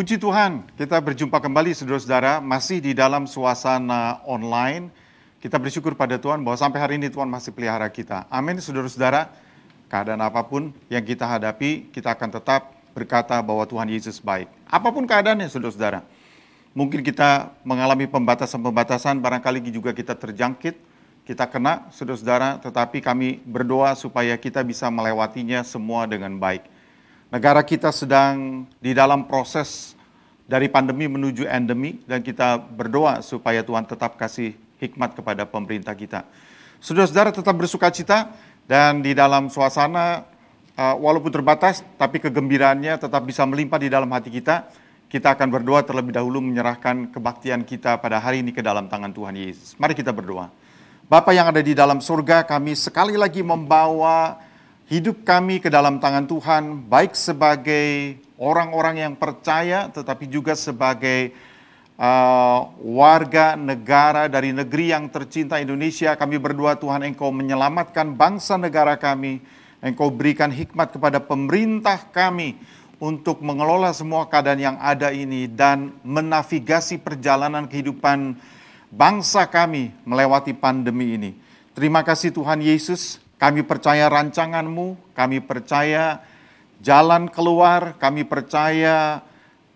Puji Tuhan, kita berjumpa kembali saudara-saudara, masih di dalam suasana online. Kita bersyukur pada Tuhan bahwa sampai hari ini Tuhan masih pelihara kita. Amin, saudara-saudara. Keadaan apapun yang kita hadapi, kita akan tetap berkata bahwa Tuhan Yesus baik. Apapun keadaannya, saudara-saudara. Mungkin kita mengalami pembatasan-pembatasan, barangkali juga kita terjangkit, kita kena, saudara-saudara, tetapi kami berdoa supaya kita bisa melewatinya semua dengan baik. Negara kita sedang di dalam proses dari pandemi menuju endemi, dan kita berdoa supaya Tuhan tetap kasih hikmat kepada pemerintah kita. Saudara-saudara tetap bersuka cita, dan di dalam suasana walaupun terbatas, tapi kegembiraannya tetap bisa melimpah di dalam hati kita. Kita akan berdoa terlebih dahulu menyerahkan kebaktian kita pada hari ini ke dalam tangan Tuhan Yesus. Mari kita berdoa. Bapa yang ada di dalam surga, kami sekali lagi membawa hidup kami ke dalam tangan Tuhan, baik sebagai orang-orang yang percaya, tetapi juga sebagai warga negara dari negeri yang tercinta Indonesia. Kami berdoa Tuhan, Engkau menyelamatkan bangsa negara kami, Engkau berikan hikmat kepada pemerintah kami untuk mengelola semua keadaan yang ada ini dan menavigasi perjalanan kehidupan bangsa kami melewati pandemi ini. Terima kasih Tuhan Yesus. Kami percaya rancangan-Mu, kami percaya jalan keluar, kami percaya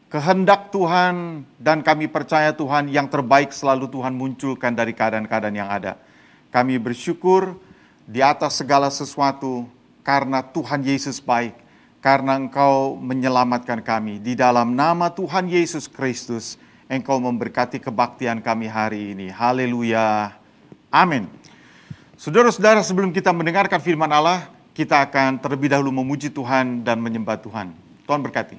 kehendak Tuhan, dan kami percaya Tuhan yang terbaik selalu Tuhan munculkan dari keadaan-keadaan yang ada. Kami bersyukur di atas segala sesuatu karena Tuhan Yesus baik, karena Engkau menyelamatkan kami. Di dalam nama Tuhan Yesus Kristus, Engkau memberkati kebaktian kami hari ini. Haleluya. Amin. Saudara-saudara, sebelum kita mendengarkan firman Allah, kita akan terlebih dahulu memuji Tuhan dan menyembah Tuhan. Tuhan berkati.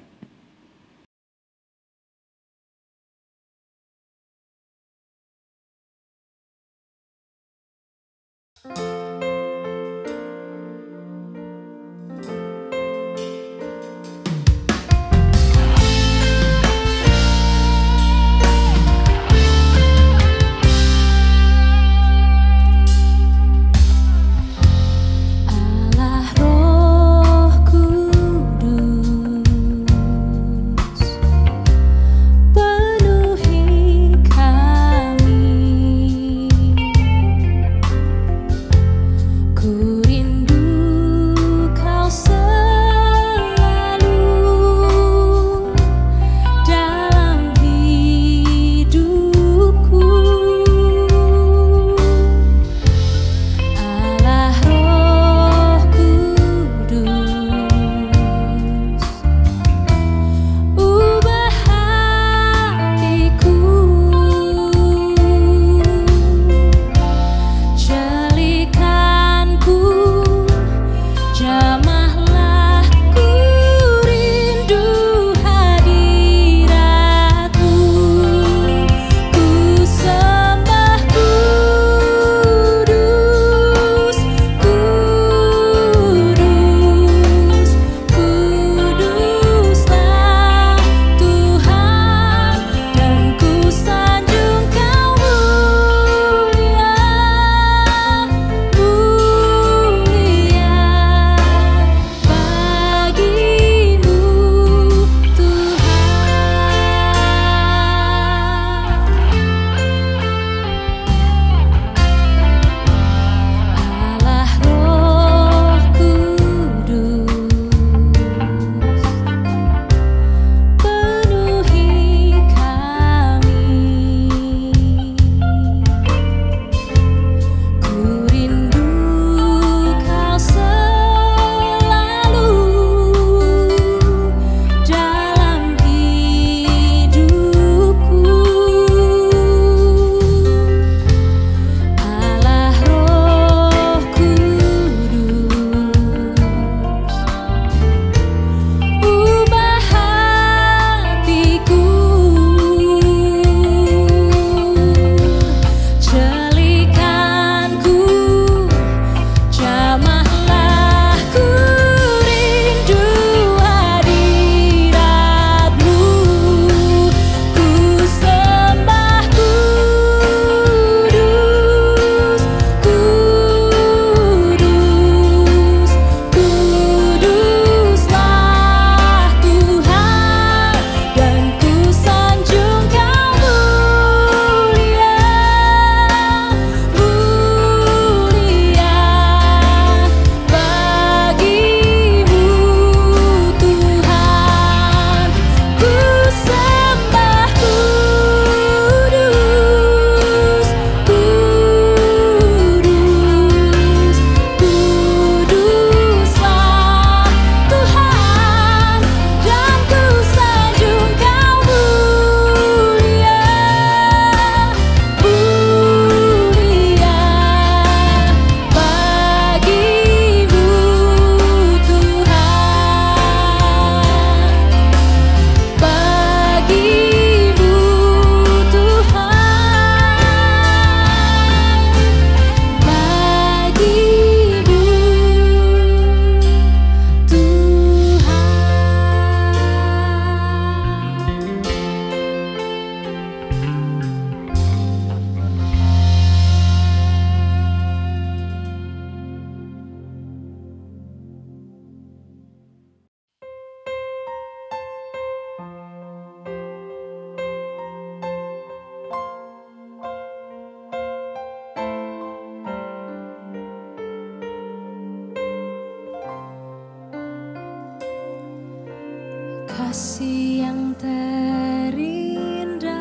Kasih yang terindah,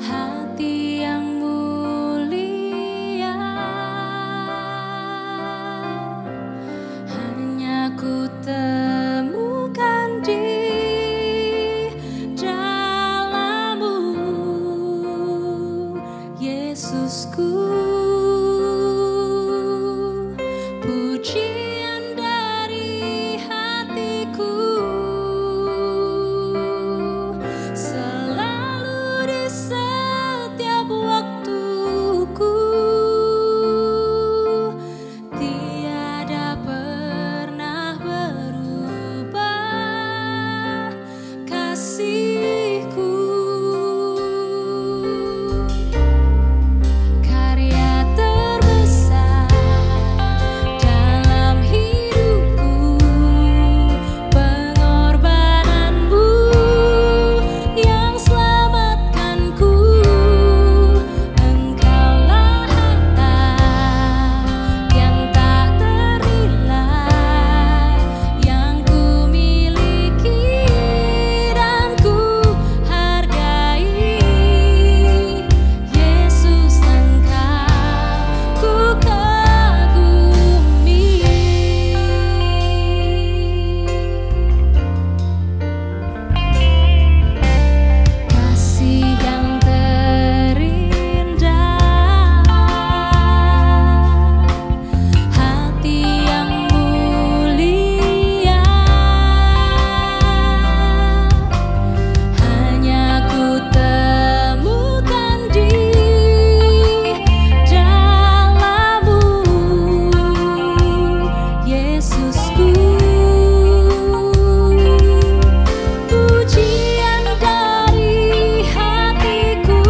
hati yang mulia, hanya ku temukan di dalam-Mu, Yesusku. Pujian dari hatiku, selalu di setiap waktuku, tiada pernah berubah kasih-Ku. Karya terbesar dalam hidupku, pengorbanan-Mu yang selamatkanku. Engkaulah harta yang tak ternilai, yang ku miliki dan ku hargai. Yesus, Engkau ku kagumi. Kasih yang terindah, hati yang mulia, hanya ku temukan di dalam-Mu, Yesusku. Pujian dari hatiku,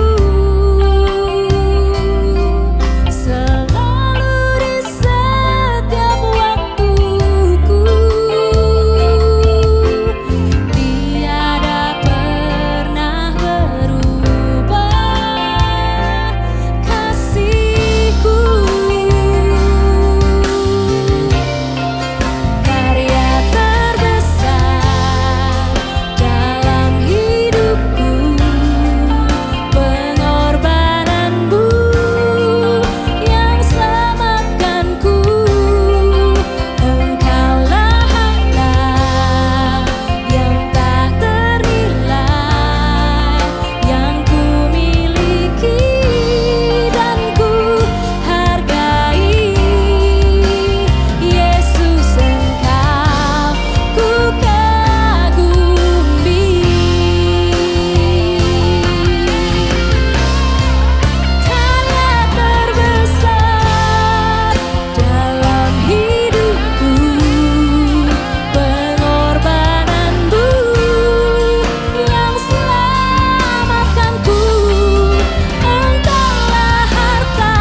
selalu di setiap waktuku, tiada pernah berubah kasih-Ku. Karya terbesar dalam hidupku, pengorbanan-Mu yang selamatkanku. Engkaulah harta yang tak ternilai, yang ku miliki dan ku hargai. Yesus, Engkau ku kagumi. Karya terbesar dalam hidupku, pengorbanan-Mu yang selamatkanku. Engkaulah harta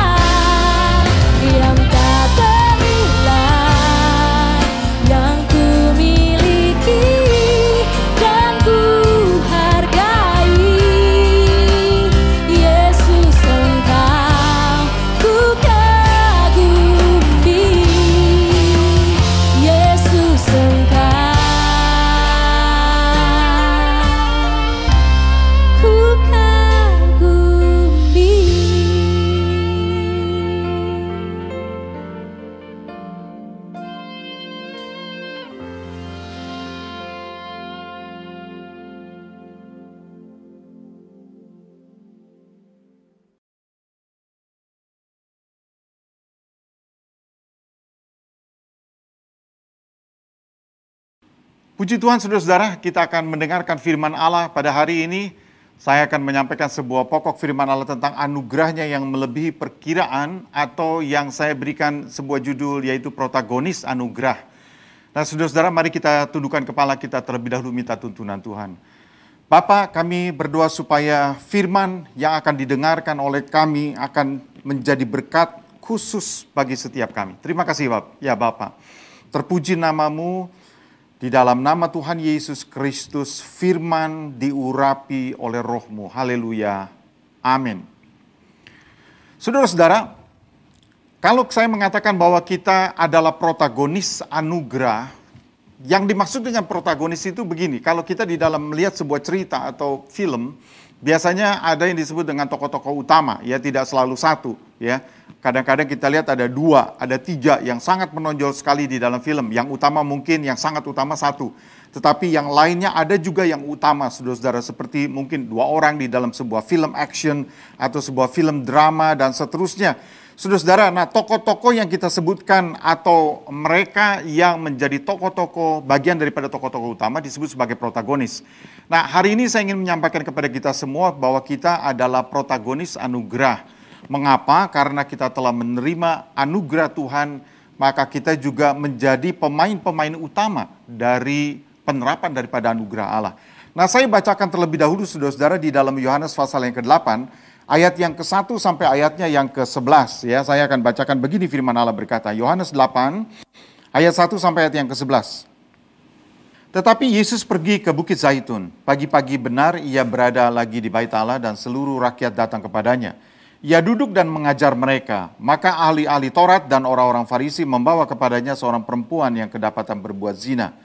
yang tak ternilai, yang ku miliki dan ku hargai. Yesus, Engkau ku kagumi. Yesus, Engkau ku kagumi. Puji Tuhan, saudara-saudara, kita akan mendengarkan firman Allah pada hari ini. Saya akan menyampaikan sebuah pokok firman Allah tentang anugerahnya yang melebihi perkiraan, atau yang saya berikan sebuah judul yaitu protagonis anugerah. Nah, saudara-saudara, mari kita tundukkan kepala kita terlebih dahulu minta tuntunan Tuhan. Bapa, kami berdoa supaya firman yang akan didengarkan oleh kami akan menjadi berkat khusus bagi setiap kami. Terima kasih ya Bapa. Terpuji nama-Mu. Di dalam nama Tuhan Yesus Kristus, firman diurapi oleh Roh-Mu. Haleluya. Amin. Saudara-saudara, kalau saya mengatakan bahwa kita adalah protagonis anugerah, yang dimaksud dengan protagonis itu begini, kalau kita di dalam melihat sebuah cerita atau film, biasanya ada yang disebut dengan tokoh-tokoh utama, ya tidak selalu satu, ya. Kadang-kadang kita lihat ada 2, ada 3 yang sangat menonjol sekali di dalam film. Yang utama mungkin, yang sangat utama 1. Tetapi yang lainnya ada juga yang utama, saudara-saudara, seperti mungkin 2 orang di dalam sebuah film action atau sebuah film drama dan seterusnya. Saudara-saudara, nah tokoh-tokoh yang kita sebutkan atau mereka yang menjadi tokoh-tokoh, bagian daripada tokoh-tokoh utama disebut sebagai protagonis. Nah, hari ini saya ingin menyampaikan kepada kita semua bahwa kita adalah protagonis anugerah. Mengapa? Karena kita telah menerima anugerah Tuhan, maka kita juga menjadi pemain-pemain utama dari penerapan daripada anugerah Allah. Nah, saya bacakan terlebih dahulu saudara-saudara di dalam Yohanes pasal yang ke-8, ayat yang ke-1 sampai ayatnya yang ke-11. Ya, saya akan bacakan begini firman Allah berkata, Yohanes 8, ayat 1 sampai ayat yang ke-11. Tetapi Yesus pergi ke Bukit Zaitun. Pagi-pagi benar ia berada lagi di bait Allah dan seluruh rakyat datang kepadanya. Ia duduk dan mengajar mereka. Maka ahli-ahli Taurat dan orang-orang Farisi membawa kepadanya seorang perempuan yang kedapatan berbuat zina.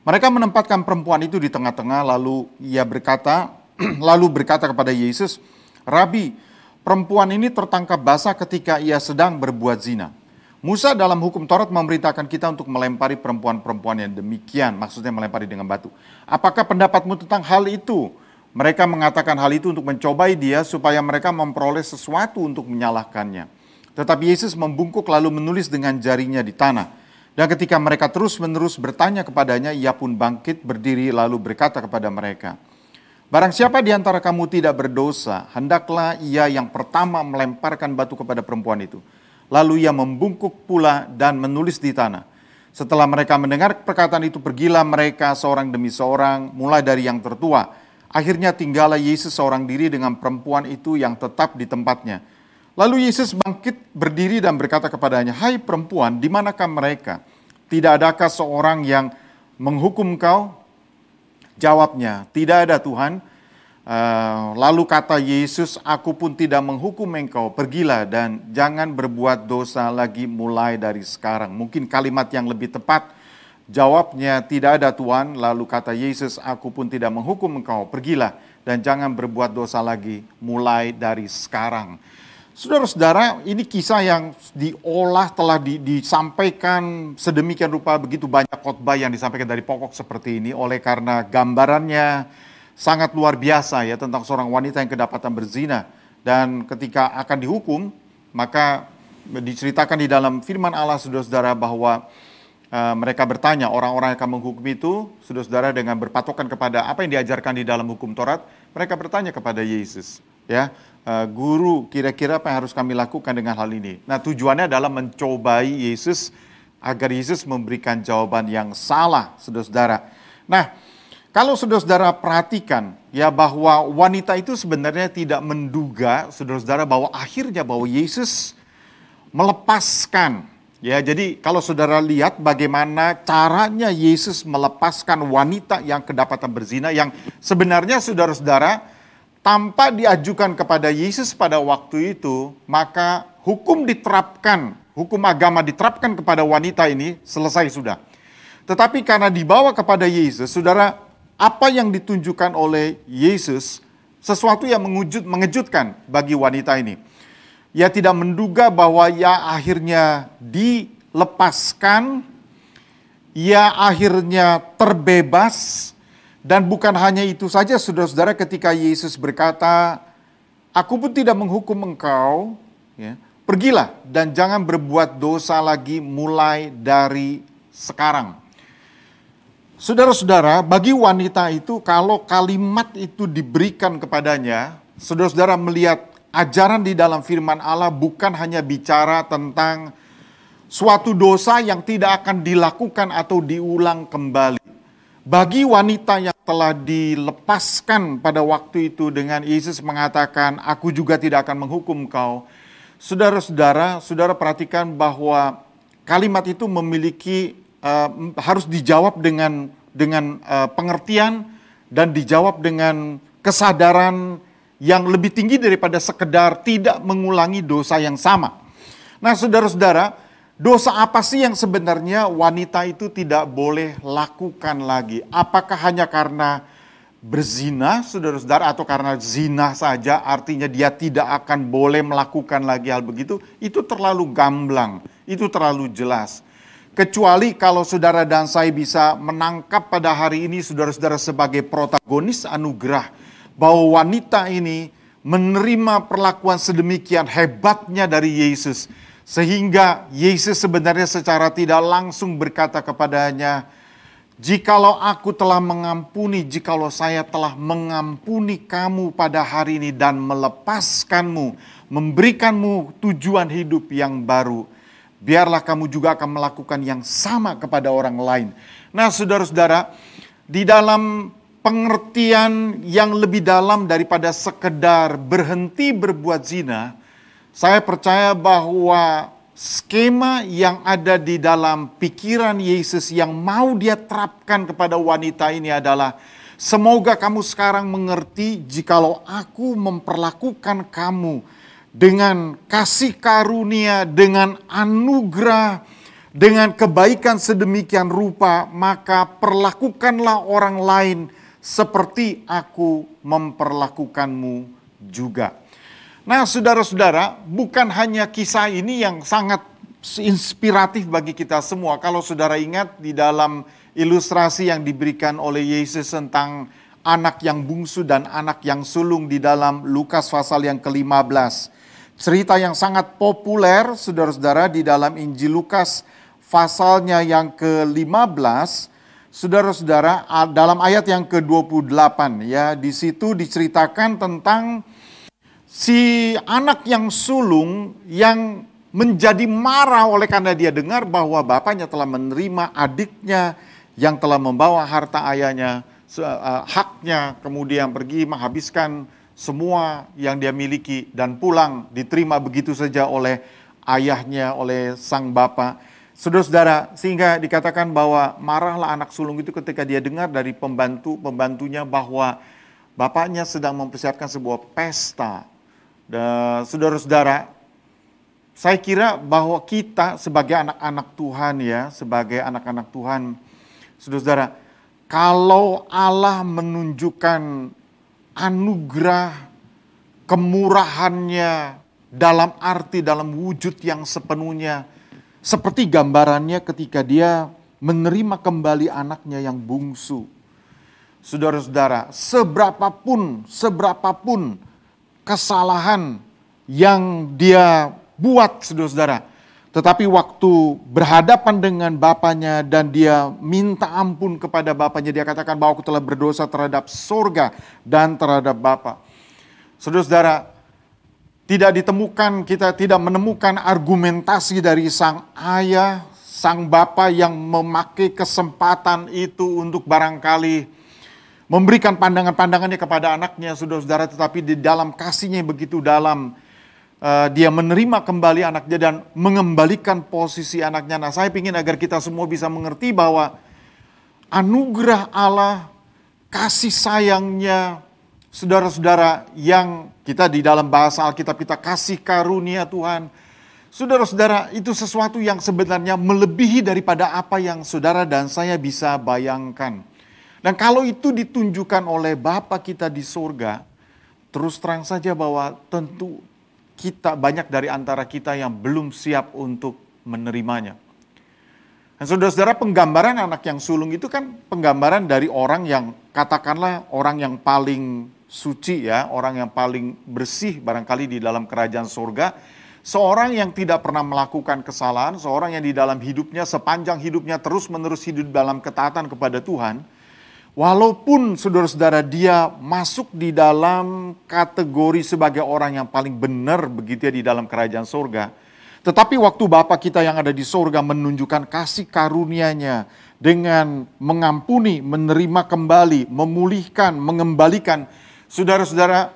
Mereka menempatkan perempuan itu di tengah-tengah, lalu berkata kepada Yesus, Rabi, perempuan ini tertangkap basah ketika ia sedang berbuat zina. Musa dalam hukum Taurat memerintahkan kita untuk melempari perempuan-perempuan yang demikian, maksudnya melempari dengan batu. Apakah pendapatmu tentang hal itu? Mereka mengatakan hal itu untuk mencobai dia supaya mereka memperoleh sesuatu untuk menyalahkannya. Tetapi Yesus membungkuk lalu menulis dengan jarinya di tanah. Dan ketika mereka terus-menerus bertanya kepadanya, ia pun bangkit berdiri lalu berkata kepada mereka, Barang siapa di antara kamu tidak berdosa, hendaklah ia yang pertama melemparkan batu kepada perempuan itu. Lalu ia membungkuk pula dan menulis di tanah. Setelah mereka mendengar perkataan itu, pergilah mereka seorang demi seorang, mulai dari yang tertua. Akhirnya tinggallah Yesus seorang diri dengan perempuan itu yang tetap di tempatnya. Lalu Yesus bangkit berdiri dan berkata kepadanya, Hai perempuan, di manakah mereka? Tidak adakah seorang yang menghukum kau? Jawabnya, tidak ada Tuhan. Lalu kata Yesus, aku pun tidak menghukum engkau, pergilah dan jangan berbuat dosa lagi mulai dari sekarang. Mungkin kalimat yang lebih tepat, jawabnya, tidak ada Tuhan. Lalu kata Yesus, aku pun tidak menghukum engkau, pergilah dan jangan berbuat dosa lagi mulai dari sekarang. Saudara-saudara, ini kisah yang diolah, telah disampaikan sedemikian rupa, begitu banyak khotbah yang disampaikan dari pokok seperti ini, oleh karena gambarannya sangat luar biasa ya, tentang seorang wanita yang kedapatan berzina. Dan ketika akan dihukum, maka diceritakan di dalam firman Allah, saudara-saudara, bahwa mereka bertanya, orang-orang yang akan menghukum itu, saudara-saudara, dengan berpatokan kepada apa yang diajarkan di dalam hukum Taurat, mereka bertanya kepada Yesus, ya, Guru, kira-kira apa yang harus kami lakukan dengan hal ini? Nah, tujuannya adalah mencobai Yesus, agar Yesus memberikan jawaban yang salah, saudara-saudara. Nah, kalau saudara-saudara perhatikan, ya, bahwa wanita itu sebenarnya tidak menduga, saudara-saudara, bahwa akhirnya bahwa Yesus melepaskan. Ya, jadi kalau saudara lihat bagaimana caranya Yesus melepaskan wanita yang kedapatan berzina, yang sebenarnya saudara-saudara tanpa diajukan kepada Yesus pada waktu itu, maka hukum diterapkan, hukum agama diterapkan kepada wanita ini, selesai sudah. Tetapi karena dibawa kepada Yesus, saudara, apa yang ditunjukkan oleh Yesus, sesuatu yang mengejutkan bagi wanita ini. Ia tidak menduga bahwa ia akhirnya dilepaskan, ia akhirnya terbebas, dan bukan hanya itu saja, saudara-saudara, ketika Yesus berkata, aku pun tidak menghukum engkau, ya, pergilah dan jangan berbuat dosa lagi mulai dari sekarang. Saudara-saudara, bagi wanita itu, kalau kalimat itu diberikan kepadanya, saudara-saudara melihat ajaran di dalam firman Allah bukan hanya bicara tentang suatu dosa yang tidak akan dilakukan atau diulang kembali. Bagi wanita yang telah dilepaskan pada waktu itu dengan Yesus mengatakan, aku juga tidak akan menghukum kau. Saudara-saudara, saudara perhatikan bahwa kalimat itu memiliki, harus dijawab dengan pengertian dan dijawab dengan kesadaran yang lebih tinggi daripada sekedar tidak mengulangi dosa yang sama. Nah, saudara-saudara, Dosa apa sih yang sebenarnya wanita itu tidak boleh lakukan lagi? Apakah hanya karena berzina, saudara-saudara, atau karena zina saja artinya dia tidak akan boleh melakukan lagi hal begitu? Itu terlalu gamblang, itu terlalu jelas. Kecuali kalau saudara dan saya bisa menangkap pada hari ini saudara-saudara sebagai protagonis anugerah, bahwa wanita ini menerima perlakuan sedemikian hebatnya dari Yesus, sehingga Yesus sebenarnya secara tidak langsung berkata kepadanya, jikalau aku telah mengampuni, jikalau saya telah mengampuni kamu pada hari ini dan melepaskanmu, memberikanmu tujuan hidup yang baru, biarlah kamu juga akan melakukan yang sama kepada orang lain. Nah, saudara-saudara, di dalam pengertian yang lebih dalam daripada sekedar berhenti berbuat zina, saya percaya bahwa skema yang ada di dalam pikiran Yesus yang mau dia terapkan kepada wanita ini adalah, semoga kamu sekarang mengerti jikalau aku memperlakukan kamu dengan kasih karunia, dengan anugerah, dengan kebaikan sedemikian rupa, maka perlakukanlah orang lain seperti aku memperlakukanmu juga. Nah, saudara-saudara, bukan hanya kisah ini yang sangat inspiratif bagi kita semua. Kalau saudara ingat di dalam ilustrasi yang diberikan oleh Yesus tentang anak yang bungsu dan anak yang sulung di dalam Lukas pasal yang ke-15. Cerita yang sangat populer, saudara-saudara, di dalam Injil Lukas pasalnya yang ke-15. Saudara-saudara, dalam ayat yang ke-28 ya, di situ diceritakan tentang si anak yang sulung yang menjadi marah oleh karena dia dengar bahwa bapaknya telah menerima adiknya yang telah membawa harta ayahnya, haknya, kemudian pergi menghabiskan semua yang dia miliki dan pulang diterima begitu saja oleh ayahnya, oleh sang bapa. Saudara-saudara, sehingga dikatakan bahwa marahlah anak sulung itu ketika dia dengar dari pembantunya bahwa bapaknya sedang mempersiapkan sebuah pesta. Dan saudara-saudara, saya kira bahwa kita sebagai anak-anak Tuhan ya, sebagai anak-anak Tuhan, saudara-saudara, kalau Allah menunjukkan anugerah kemurahannya dalam arti, dalam wujud yang sepenuhnya, seperti gambarannya ketika dia menerima kembali anaknya yang bungsu. Saudara-saudara, seberapapun kesalahan yang dia buat, saudara-saudara, tetapi waktu berhadapan dengan bapaknya dan dia minta ampun kepada bapaknya, dia katakan bahwa aku telah berdosa terhadap sorga dan terhadap bapa. Saudara-saudara, kita tidak menemukan argumentasi dari sang ayah, sang bapa yang memakai kesempatan itu untuk barangkali memberikan pandangan-pandangannya kepada anaknya, saudara-saudara, tetapi di dalam kasihnya yang begitu dalam, dia menerima kembali anaknya dan mengembalikan posisi anaknya. Nah, saya ingin agar kita semua bisa mengerti bahwa anugerah Allah, kasih sayangnya, saudara-saudara, yang kita di dalam bahasa Alkitab kita kasih karunia Tuhan. Saudara-saudara, itu sesuatu yang sebenarnya melebihi daripada apa yang saudara dan saya bisa bayangkan. Dan kalau itu ditunjukkan oleh Bapa kita di surga, terus terang saja bahwa tentu banyak dari antara kita yang belum siap untuk menerimanya. Dan saudara-saudara, penggambaran anak yang sulung itu kan penggambaran dari orang yang katakanlah orang yang paling suci ya, orang yang paling bersih barangkali di dalam kerajaan surga. Seorang yang tidak pernah melakukan kesalahan, seorang yang di dalam hidupnya sepanjang hidupnya terus-menerus hidup dalam ketaatan kepada Tuhan. Walaupun saudara-saudara dia masuk di dalam kategori sebagai orang yang paling benar begitu ya di dalam kerajaan surga. Tetapi waktu Bapa kita yang ada di surga menunjukkan kasih karunia-Nya dengan mengampuni, menerima kembali, memulihkan, mengembalikan. Saudara-saudara,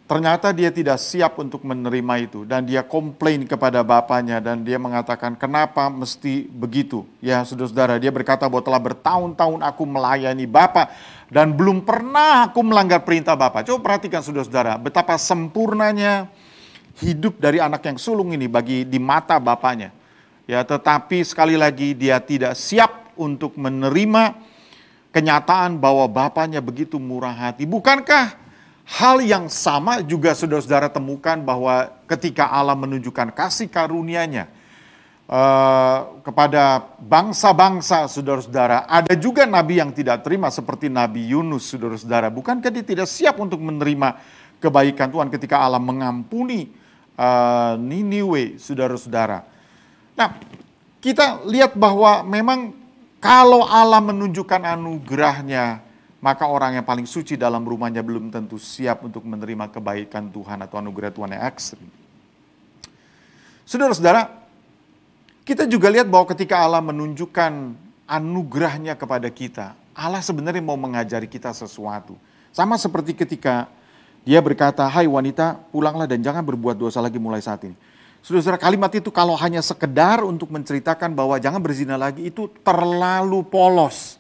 ternyata dia tidak siap untuk menerima itu. Dan dia komplain kepada bapaknya dan dia mengatakan, kenapa mesti begitu? Ya saudara-saudara, dia berkata bahwa telah bertahun-tahun aku melayani Bapa dan belum pernah aku melanggar perintah Bapa. Coba perhatikan saudara-saudara, betapa sempurnanya hidup dari anak yang sulung ini di mata bapaknya. Ya, tetapi sekali lagi dia tidak siap untuk menerima kenyataan bahwa Bapaknya begitu murah hati. Bukankah hal yang sama juga saudara-saudara temukan bahwa ketika Allah menunjukkan kasih karunia-Nya kepada bangsa-bangsa, saudara-saudara, ada juga nabi yang tidak terima seperti Nabi Yunus, saudara-saudara. Bukankah dia tidak siap untuk menerima kebaikan Tuhan ketika Allah mengampuni Niniwe, saudara-saudara. Nah, kita lihat bahwa memang kalau Allah menunjukkan anugerahnya, maka orang yang paling suci dalam rumahnya belum tentu siap untuk menerima kebaikan Tuhan atau anugerah Tuhan yang ekstrim. Saudara-saudara, kita juga lihat bahwa ketika Allah menunjukkan anugerahnya kepada kita, Allah sebenarnya mau mengajari kita sesuatu. Sama seperti ketika dia berkata, "Hai wanita, pulanglah dan jangan berbuat dosa lagi mulai saat ini." Saudara-saudara, kalimat itu kalau hanya sekedar untuk menceritakan bahwa jangan berzina lagi, itu terlalu polos.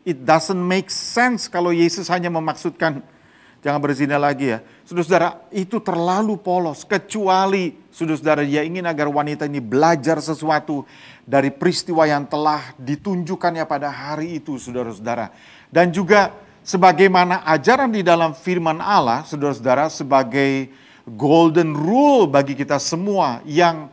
It doesn't make sense kalau Yesus hanya memaksudkan jangan berzina lagi ya. Saudara-saudara, itu terlalu polos. Kecuali saudara-saudara dia ingin agar wanita ini belajar sesuatu dari peristiwa yang telah ditunjukkannya pada hari itu, saudara-saudara. Dan juga sebagaimana ajaran di dalam firman Allah, saudara-saudara, sebagai golden rule bagi kita semua yang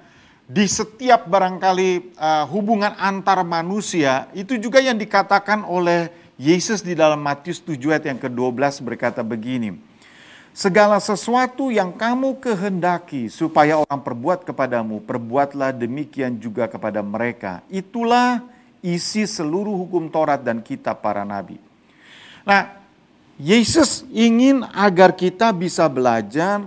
di setiap barangkali hubungan antar manusia, itu juga yang dikatakan oleh Yesus di dalam Matius 7 ayat yang ke-12 berkata begini, "Segala sesuatu yang kamu kehendaki supaya orang perbuat kepadamu, perbuatlah demikian juga kepada mereka. Itulah isi seluruh hukum Taurat dan kitab para nabi." Nah, Yesus ingin agar kita bisa belajar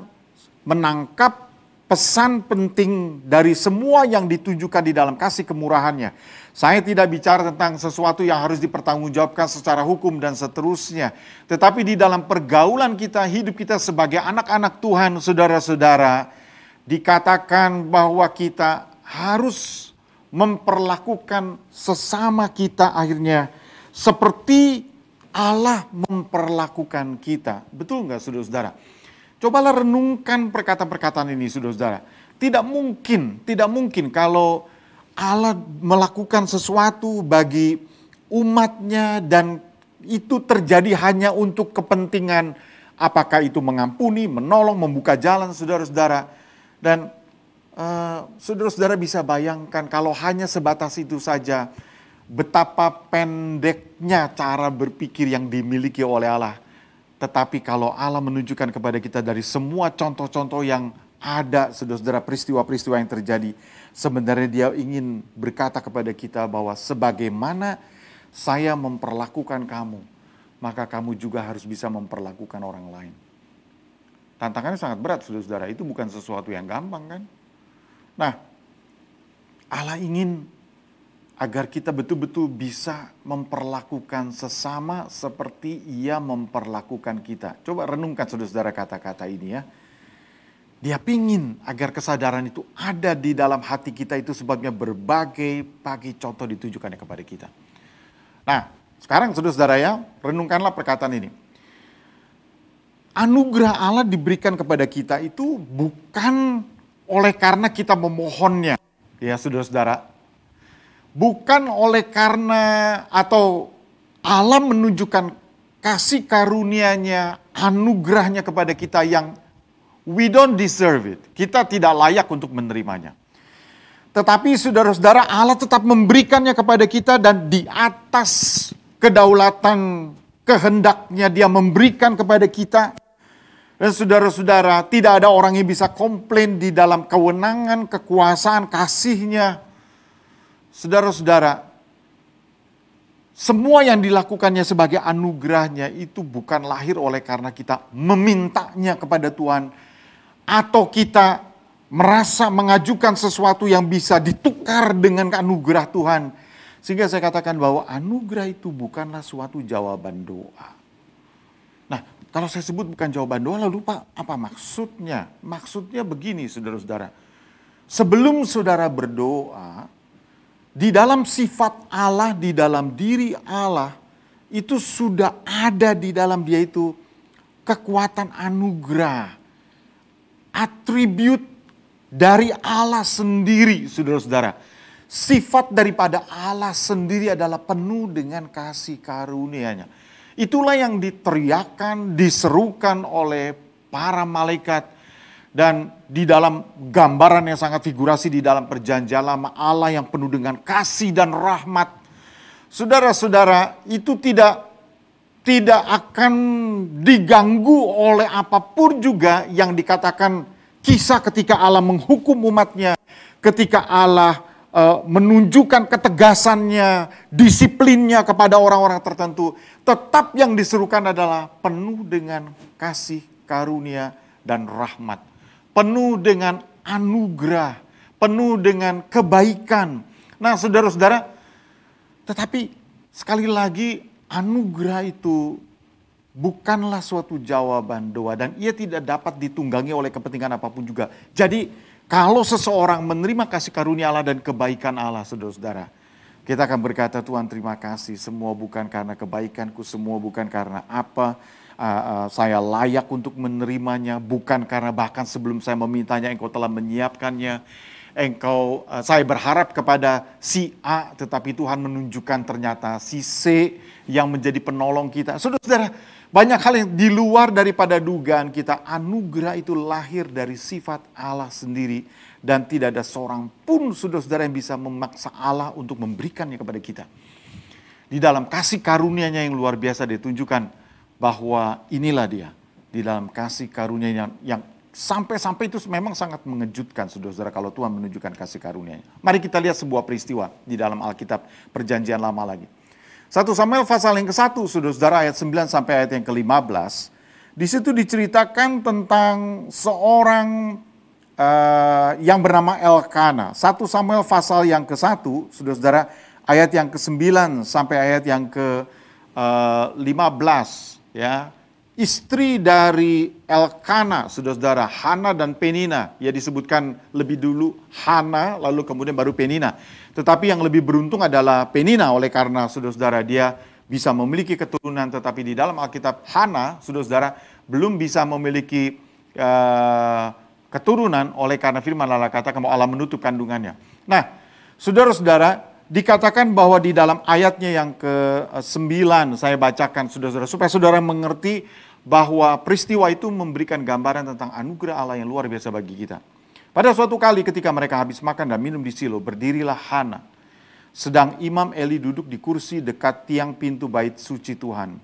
menangkap pesan penting dari semua yang ditujukan di dalam kasih kemurahannya. Saya tidak bicara tentang sesuatu yang harus dipertanggungjawabkan secara hukum dan seterusnya. Tetapi di dalam pergaulan kita, hidup kita sebagai anak-anak Tuhan, saudara-saudara, dikatakan bahwa kita harus memperlakukan sesama kita akhirnya seperti Allah memperlakukan kita. Betul nggak, saudara-saudara? Cobalah renungkan perkataan-perkataan ini, saudara-saudara. Tidak mungkin kalau Allah melakukan sesuatu bagi umatnya dan itu terjadi hanya untuk kepentingan apakah itu mengampuni, menolong, membuka jalan, saudara-saudara. Dan saudara-saudara bisa bayangkan kalau hanya sebatas itu saja, betapa pendeknya cara berpikir yang dimiliki oleh Allah. Tetapi kalau Allah menunjukkan kepada kita dari semua contoh-contoh yang ada, saudara-saudara, peristiwa-peristiwa yang terjadi, sebenarnya dia ingin berkata kepada kita bahwa sebagaimana saya memperlakukan kamu, maka kamu juga harus bisa memperlakukan orang lain. Tantangannya sangat berat, saudara-saudara. Itu bukan sesuatu yang gampang kan? Nah, Allah ingin agar kita betul-betul bisa memperlakukan sesama seperti Ia memperlakukan kita. Coba renungkan, saudara-saudara, kata-kata ini ya. Dia pingin agar kesadaran itu ada di dalam hati kita, itu sebabnya berbagai contoh ditujukannya kepada kita. Nah, sekarang saudara-saudara ya, renungkanlah perkataan ini. Anugerah Allah diberikan kepada kita itu bukan oleh karena kita memohonnya. Ya saudara-saudara, bukan oleh karena atau Allah menunjukkan kasih karunia-Nya, anugerahnya kepada kita yang we don't deserve it. Kita tidak layak untuk menerimanya. Tetapi saudara-saudara, Allah tetap memberikannya kepada kita dan di atas kedaulatan kehendaknya dia memberikan kepada kita. Dan saudara-saudara, tidak ada orang yang bisa komplain di dalam kewenangan, kekuasaan, kasih-Nya. Saudara-saudara, semua yang dilakukannya sebagai anugerahnya itu bukan lahir oleh karena kita memintanya kepada Tuhan, atau kita merasa mengajukan sesuatu yang bisa ditukar dengan anugerah Tuhan. Sehingga saya katakan bahwa anugerah itu bukanlah suatu jawaban doa. Nah, kalau saya sebut bukan jawaban doa, lalu Pak, apa maksudnya? Maksudnya begini, saudara-saudara. Sebelum saudara berdoa, di dalam sifat Allah, di dalam diri Allah, itu sudah ada di dalam dia itu kekuatan anugerah. Atribut dari Allah sendiri, saudara-saudara. Sifat daripada Allah sendiri adalah penuh dengan kasih karunia-Nya. Itulah yang diteriakkan, diserukan oleh para malaikat. Dan di dalam gambaran yang sangat figurasi di dalam perjanjian lama, Allah yang penuh dengan kasih dan rahmat. Saudara-saudara, itu tidak akan diganggu oleh apapun juga yang dikatakan kisah ketika Allah menghukum umatnya, ketika Allah menunjukkan ketegasannya, disiplinnya kepada orang-orang tertentu. Tetap yang diserukan adalah penuh dengan kasih karunia dan rahmat. Penuh dengan anugerah, penuh dengan kebaikan. Nah saudara-saudara, tetapi sekali lagi anugerah itu bukanlah suatu jawaban doa dan ia tidak dapat ditunggangi oleh kepentingan apapun juga. Jadi kalau seseorang menerima kasih karunia Allah dan kebaikan Allah, saudara-saudara, kita akan berkata, Tuhan terima kasih, semua bukan karena kebaikanku, semua bukan karena apa, saya layak untuk menerimanya, bukan karena bahkan sebelum saya memintanya Engkau telah menyiapkannya. Saya berharap kepada si A, tetapi Tuhan menunjukkan ternyata si C yang menjadi penolong kita. Saudara-saudara, banyak hal yang di luar daripada dugaan kita. Anugerah itu lahir dari sifat Allah sendiri. Dan tidak ada seorang pun saudara-saudara yang bisa memaksa Allah untuk memberikannya kepada kita. Di dalam kasih karunia-Nya yang luar biasa ditunjukkan bahwa inilah dia. Di dalam kasih karunia yang sampai-sampai itu memang sangat mengejutkan saudara-saudara kalau Tuhan menunjukkan kasih karunia-Nya. Mari kita lihat sebuah peristiwa di dalam Alkitab Perjanjian Lama lagi. 1 Samuel pasal yang ke-1, saudara-saudara, ayat 9 sampai ayat yang ke-15. Di situ diceritakan tentang seorang yang bernama Elkana. 1 Samuel pasal yang ke-1, saudara-saudara, ayat yang ke-9 sampai ayat yang ke-15. Ya, istri dari Elkana, saudara-saudara, Hana dan Penina. Ya, disebutkan lebih dulu Hana, lalu kemudian baru Penina. Tetapi yang lebih beruntung adalah Penina, oleh karena saudara-saudara dia bisa memiliki keturunan. Tetapi di dalam Alkitab Hana, saudara-saudara, belum bisa memiliki keturunan, oleh karena firman Allah katakan bahwa Allah menutup kandungannya. Nah, saudara-saudara, dikatakan bahwa di dalam ayatnya yang ke-9 saya bacakan saudara-saudara, supaya saudara mengerti bahwa peristiwa itu memberikan gambaran tentang anugerah Allah yang luar biasa bagi kita. Pada suatu kali ketika mereka habis makan dan minum di Silo, berdirilah Hana. Sedang Imam Eli duduk di kursi dekat tiang pintu bait suci Tuhan.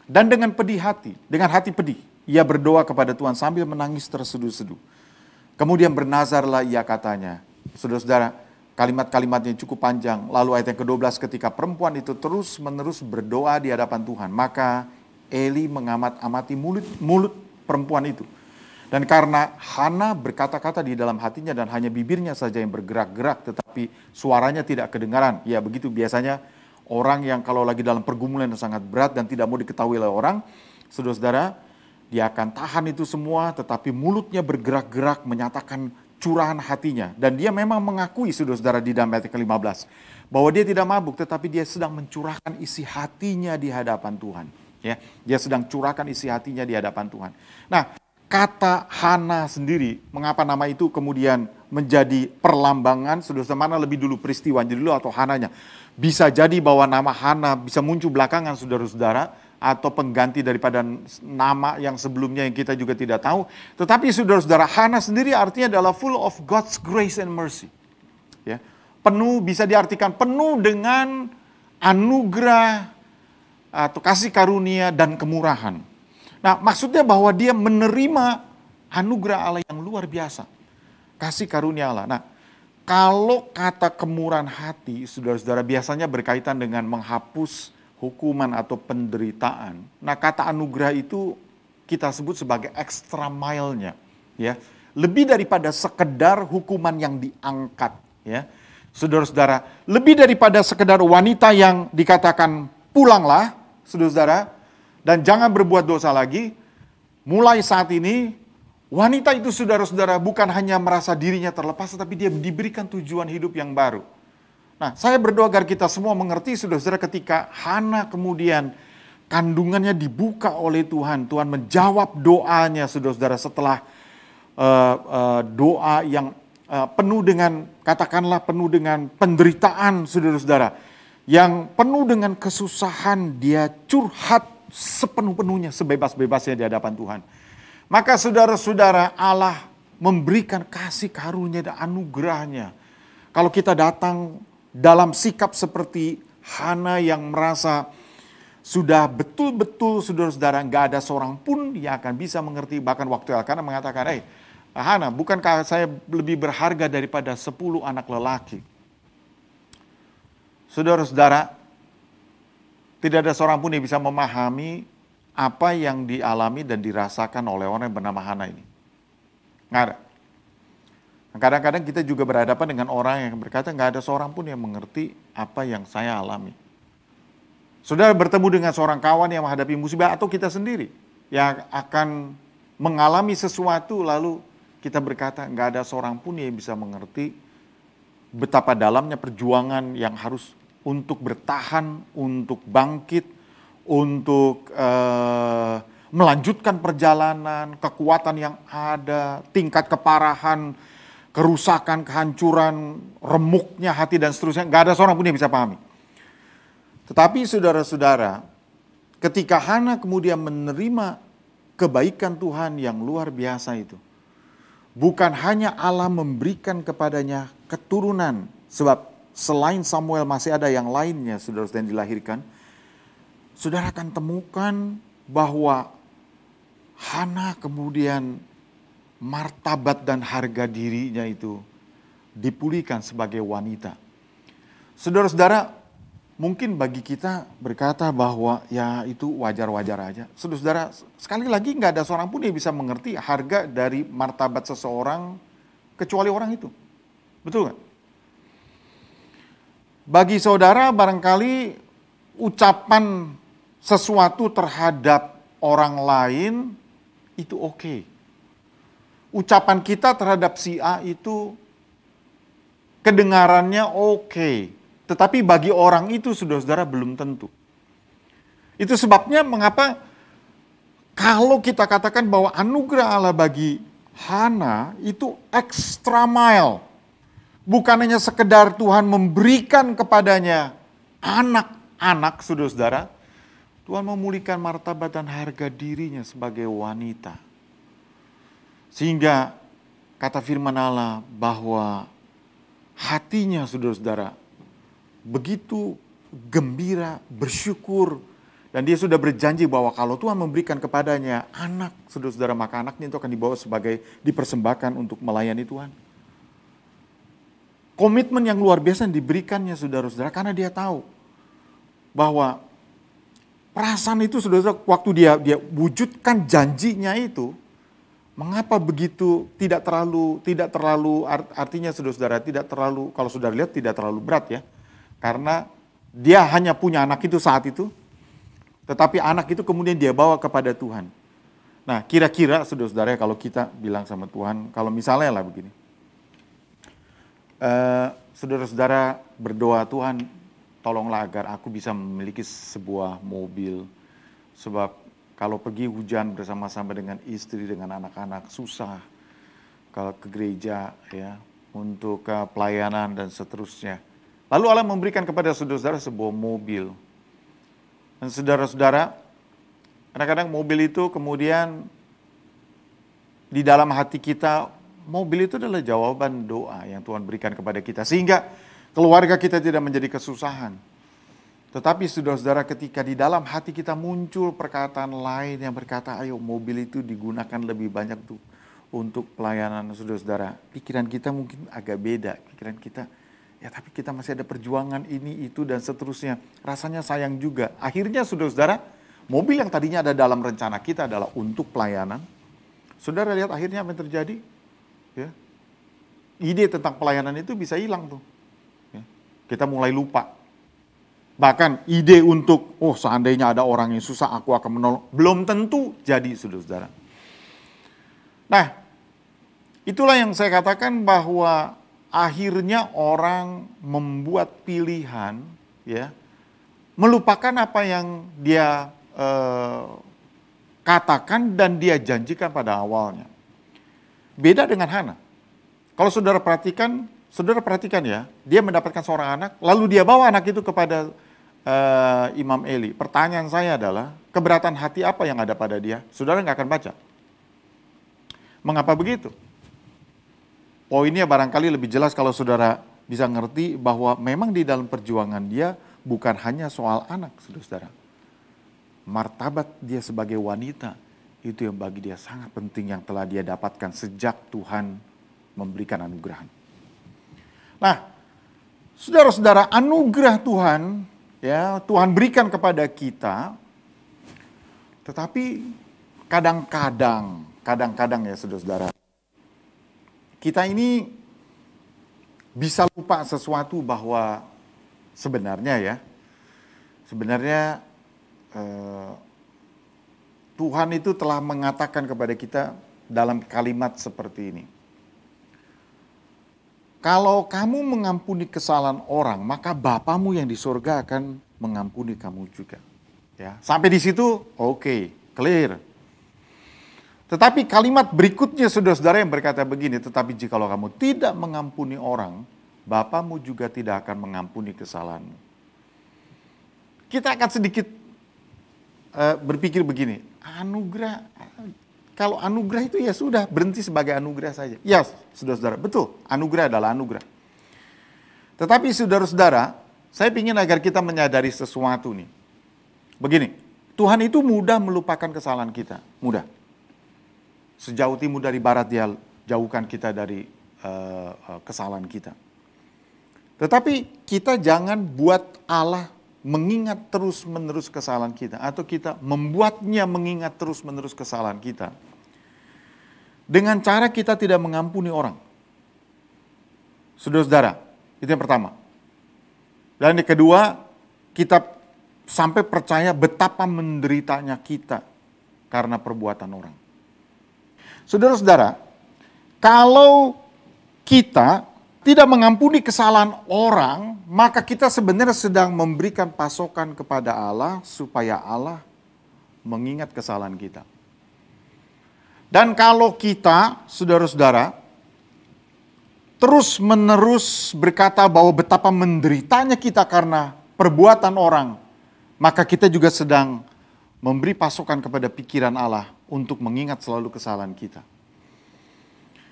Dan dengan pedih hati, dengan hati pedih, ia berdoa kepada Tuhan sambil menangis terseduh-seduh. Kemudian bernazarlah ia katanya. Saudara-saudara, kalimat-kalimatnya cukup panjang. Lalu ayat yang ke-12, ketika perempuan itu terus-menerus berdoa di hadapan Tuhan, maka Eli mengamat-amati mulut perempuan itu. Dan karena Hana berkata-kata di dalam hatinya dan hanya bibirnya saja yang bergerak-gerak, tetapi suaranya tidak kedengaran. Ya begitu biasanya orang yang kalau lagi dalam pergumulan yang sangat berat dan tidak mau diketahui oleh orang, saudara-saudara, dia akan tahan itu semua, tetapi mulutnya bergerak-gerak menyatakan curahan hatinya. Dan dia memang mengakui, saudara-saudara, di dalam ayat ke-15, bahwa dia tidak mabuk, tetapi dia sedang mencurahkan isi hatinya di hadapan Tuhan. Ya, dia sedang curahkan isi hatinya di hadapan Tuhan. Nah, kata Hana sendiri, mengapa nama itu kemudian menjadi perlambangan, saudara-saudara, mana lebih dulu peristiwanya dulu atau Hananya? Bisa jadi bahwa nama Hana bisa muncul belakangan, saudara-saudara, atau pengganti daripada nama yang sebelumnya yang kita juga tidak tahu. Tetapi saudara-saudara, Hana sendiri artinya adalah full of God's grace and mercy. Ya, penuh, bisa diartikan penuh dengan anugerah atau kasih karunia dan kemurahan. Nah, maksudnya bahwa dia menerima anugerah Allah yang luar biasa. Kasih karunia Allah. Nah, kalau kata kemurahan hati, saudara-saudara, biasanya berkaitan dengan menghapus hukuman atau penderitaan. Nah, kata anugerah itu kita sebut sebagai extra mile-nya, ya. Lebih daripada sekedar hukuman yang diangkat, ya. Saudara-saudara, lebih daripada sekedar wanita yang dikatakan pulanglah, saudara-saudara, dan jangan berbuat dosa lagi. Mulai saat ini, wanita itu saudara-saudara bukan hanya merasa dirinya terlepas, tetapi dia diberikan tujuan hidup yang baru. Nah, saya berdoa agar kita semua mengerti, saudara-saudara, ketika Hana kemudian kandungannya dibuka oleh Tuhan, Tuhan menjawab doanya, saudara-saudara, setelah doa yang penuh dengan, katakanlah penuh dengan penderitaan, saudara-saudara. Yang penuh dengan kesusahan, dia curhat sepenuh-penuhnya, sebebas-bebasnya di hadapan Tuhan. Maka saudara-saudara, Allah memberikan kasih karunia dan anugerahnya. Kalau kita datang dalam sikap seperti Hana yang merasa sudah betul-betul saudara-saudara nggak ada seorang pun yang akan bisa mengerti. Bahkan waktu Elkana mengatakan, Hana, bukankah saya lebih berharga daripada 10 anak lelaki? Saudara-saudara, tidak ada seorang pun yang bisa memahami apa yang dialami dan dirasakan oleh orang yang bernama Hana ini. Nggak ada. Kadang-kadang kita juga berhadapan dengan orang yang berkata nggak ada seorang pun yang mengerti apa yang saya alami. Saudara bertemu dengan seorang kawan yang menghadapi musibah atau kita sendiri yang akan mengalami sesuatu lalu kita berkata nggak ada seorang pun yang bisa mengerti betapa dalamnya perjuangan yang harus untuk bertahan, untuk bangkit, untuk melanjutkan perjalanan, kekuatan yang ada, tingkat keparahan, kerusakan, kehancuran, remuknya hati dan seterusnya. Nggak ada seorang pun yang bisa pahami. Tetapi saudara-saudara, ketika Hana kemudian menerima kebaikan Tuhan yang luar biasa itu, bukan hanya Allah memberikan kepadanya keturunan, sebab selain Samuel masih ada yang lainnya, saudara-saudara yang dilahirkan, saudara akan temukan bahwa Hana kemudian martabat dan harga dirinya itu dipulihkan sebagai wanita. Saudara-saudara, mungkin bagi kita berkata bahwa ya itu wajar-wajar aja. Saudara-saudara, sekali lagi nggak ada seorang pun yang bisa mengerti harga dari martabat seseorang kecuali orang itu. Betul nggak? Bagi saudara barangkali ucapan sesuatu terhadap orang lain itu oke. Ucapan kita terhadap si A itu kedengarannya oke. Tetapi bagi orang itu saudara-saudara belum tentu. Itu sebabnya mengapa kalau kita katakan bahwa anugerah Allah bagi Hana itu extra mile. Bukan hanya sekedar Tuhan memberikan kepadanya anak-anak saudara-saudara. Tuhan memulihkan martabat dan harga dirinya sebagai wanita. Sehingga kata firman Allah bahwa hatinya saudara-saudara begitu gembira, bersyukur. Dan dia sudah berjanji bahwa kalau Tuhan memberikan kepadanya anak, saudara-saudara, maka anaknya itu akan dibawa sebagai dipersembahkan untuk melayani Tuhan. Komitmen yang luar biasa yang diberikannya saudara-saudara karena dia tahu bahwa perasaan itu saudara-saudara waktu dia wujudkan janjinya itu, mengapa begitu tidak terlalu artinya saudara-saudara tidak terlalu, kalau saudara lihat tidak terlalu berat ya. Karena dia hanya punya anak itu saat itu, tetapi anak itu kemudian dia bawa kepada Tuhan. Nah kira-kira saudara-saudara kalau kita bilang sama Tuhan, kalau misalnya lah begini, saudara-saudara berdoa, Tuhan tolonglah agar aku bisa memiliki sebuah mobil. Sebab kalau pergi hujan bersama-sama dengan istri, dengan anak-anak susah. Kalau ke gereja ya, untuk pelayanan dan seterusnya. Lalu Allah memberikan kepada saudara-saudara sebuah mobil. Dan saudara-saudara, kadang-kadang mobil itu kemudian di dalam hati kita, mobil itu adalah jawaban doa yang Tuhan berikan kepada kita. Sehingga keluarga kita tidak menjadi kesusahan. Tetapi saudara-saudara ketika di dalam hati kita muncul perkataan lain yang berkata, ayo mobil itu digunakan lebih banyak tuh untuk pelayanan saudara-saudara. Pikiran kita mungkin agak beda, pikiran kita, ya tapi kita masih ada perjuangan ini, itu, dan seterusnya. Rasanya sayang juga. Akhirnya saudara-saudara, mobil yang tadinya ada dalam rencana kita adalah untuk pelayanan. Saudara lihat akhirnya apa yang terjadi? Ya. Ide tentang pelayanan itu bisa hilang tuh. Ya. Kita mulai lupa. Bahkan ide untuk, seandainya ada orang yang susah aku akan menolong. Belum tentu jadi saudara-saudara. Nah, itulah yang saya katakan bahwa akhirnya orang membuat pilihan, ya, melupakan apa yang dia katakan dan dia janjikan pada awalnya. Beda dengan Hana. Kalau saudara perhatikan ya, dia mendapatkan seorang anak, lalu dia bawa anak itu kepada Imam Eli. Pertanyaan saya adalah, keberatan hati apa yang ada pada dia? Saudara nggak akan baca. Mengapa begitu? Poinnya barangkali lebih jelas kalau saudara bisa ngerti bahwa memang di dalam perjuangan dia bukan hanya soal anak, saudara. Martabat dia sebagai wanita, itu yang bagi dia sangat penting yang telah dia dapatkan sejak Tuhan memberikan anugerah. Nah, saudara-saudara, anugerah Tuhan, ya Tuhan berikan kepada kita, tetapi kadang-kadang ya saudara-saudara, kita ini bisa lupa sesuatu bahwa sebenarnya Tuhan itu telah mengatakan kepada kita dalam kalimat seperti ini. Kalau kamu mengampuni kesalahan orang, maka Bapamu yang di surga akan mengampuni kamu juga. Ya, sampai di situ, oke, clear. Tetapi kalimat berikutnya saudara-saudara yang berkata begini, tetapi jikalau kamu tidak mengampuni orang, Bapamu juga tidak akan mengampuni kesalahanmu. Kita akan sedikit berpikir begini, anugerah, kalau anugerah itu ya sudah, berhenti sebagai anugerah saja. Ya, saudara-saudara, betul, anugerah adalah anugerah. Tetapi saudara-saudara, saya ingin agar kita menyadari sesuatu nih. Begini, Tuhan itu mudah melupakan kesalahan kita, mudah. Sejauh timur dari barat dia jauhkan kita dari kesalahan kita. Tetapi kita jangan buat Allah mengingat terus-menerus kesalahan kita. Atau kita membuatnya mengingat terus-menerus kesalahan kita. Dengan cara kita tidak mengampuni orang. Saudara-saudara, itu yang pertama. Dan yang kedua, kita sampai percaya betapa menderitanya kita karena perbuatan orang. Saudara-saudara, kalau kita tidak mengampuni kesalahan orang, maka kita sebenarnya sedang memberikan pasokan kepada Allah supaya Allah mengingat kesalahan kita. Dan kalau kita, saudara-saudara, terus-menerus berkata bahwa betapa menderitanya kita karena perbuatan orang, maka kita juga sedang memberi pasokan kepada pikiran Allah untuk mengingat selalu kesalahan kita.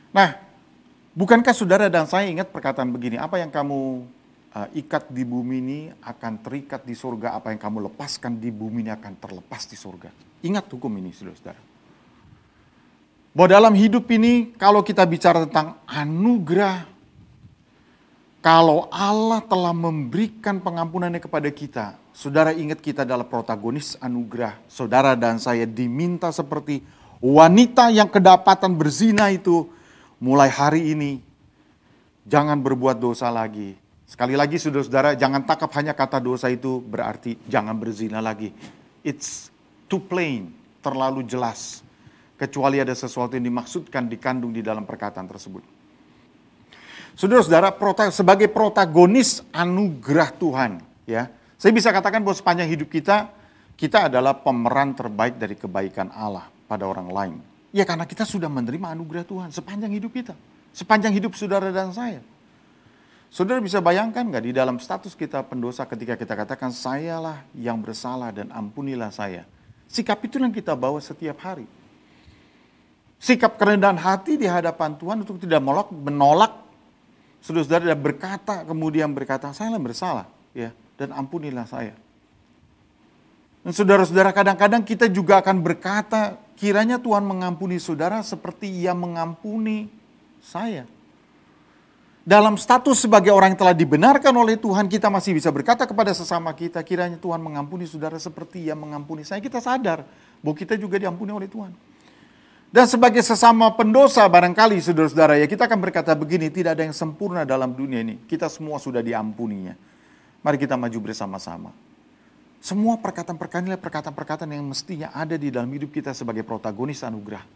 Nah, bukankah saudara dan saya ingat perkataan begini, apa yang kamu ikat di bumi ini akan terikat di surga, apa yang kamu lepaskan di bumi ini akan terlepas di surga. Ingat hukum ini, saudara-saudara. Bahwa dalam hidup ini, kalau kita bicara tentang anugerah, kalau Allah telah memberikan pengampunannya kepada kita, saudara ingat kita adalah protagonis anugerah. Saudara dan saya diminta seperti wanita yang kedapatan berzina itu, mulai hari ini, jangan berbuat dosa lagi. Sekali lagi saudara-saudara, jangan tangkap hanya kata dosa itu berarti jangan berzina lagi. It's too plain, terlalu jelas. Kecuali ada sesuatu yang dimaksudkan dikandung di dalam perkataan tersebut. Saudara-saudara, sebagai protagonis anugerah Tuhan, ya, saya bisa katakan bahwa sepanjang hidup kita, kita adalah pemeran terbaik dari kebaikan Allah pada orang lain. Ya karena kita sudah menerima anugerah Tuhan sepanjang hidup kita. Sepanjang hidup saudara dan saya. Saudara bisa bayangkan nggak di dalam status kita pendosa ketika kita katakan sayalah yang bersalah dan ampunilah saya. Sikap itu yang kita bawa setiap hari. Sikap kerendahan hati di hadapan Tuhan untuk tidak menolak saudara-saudara dan kemudian berkata sayalah bersalah ya dan ampunilah saya. Dan saudara-saudara kadang-kadang kita juga akan berkata kiranya Tuhan mengampuni saudara seperti Ia mengampuni saya. Dalam status sebagai orang yang telah dibenarkan oleh Tuhan, kita masih bisa berkata kepada sesama kita, kiranya Tuhan mengampuni saudara seperti Ia mengampuni saya. Kita sadar bahwa kita juga diampuni oleh Tuhan. Dan sebagai sesama pendosa barangkali saudara-saudara ya kita akan berkata begini, tidak ada yang sempurna dalam dunia ini. Kita semua sudah diampuninya. Mari kita maju bersama-sama. Semua perkataan-perkataan yang mestinya ada di dalam hidup kita sebagai protagonis anugerah.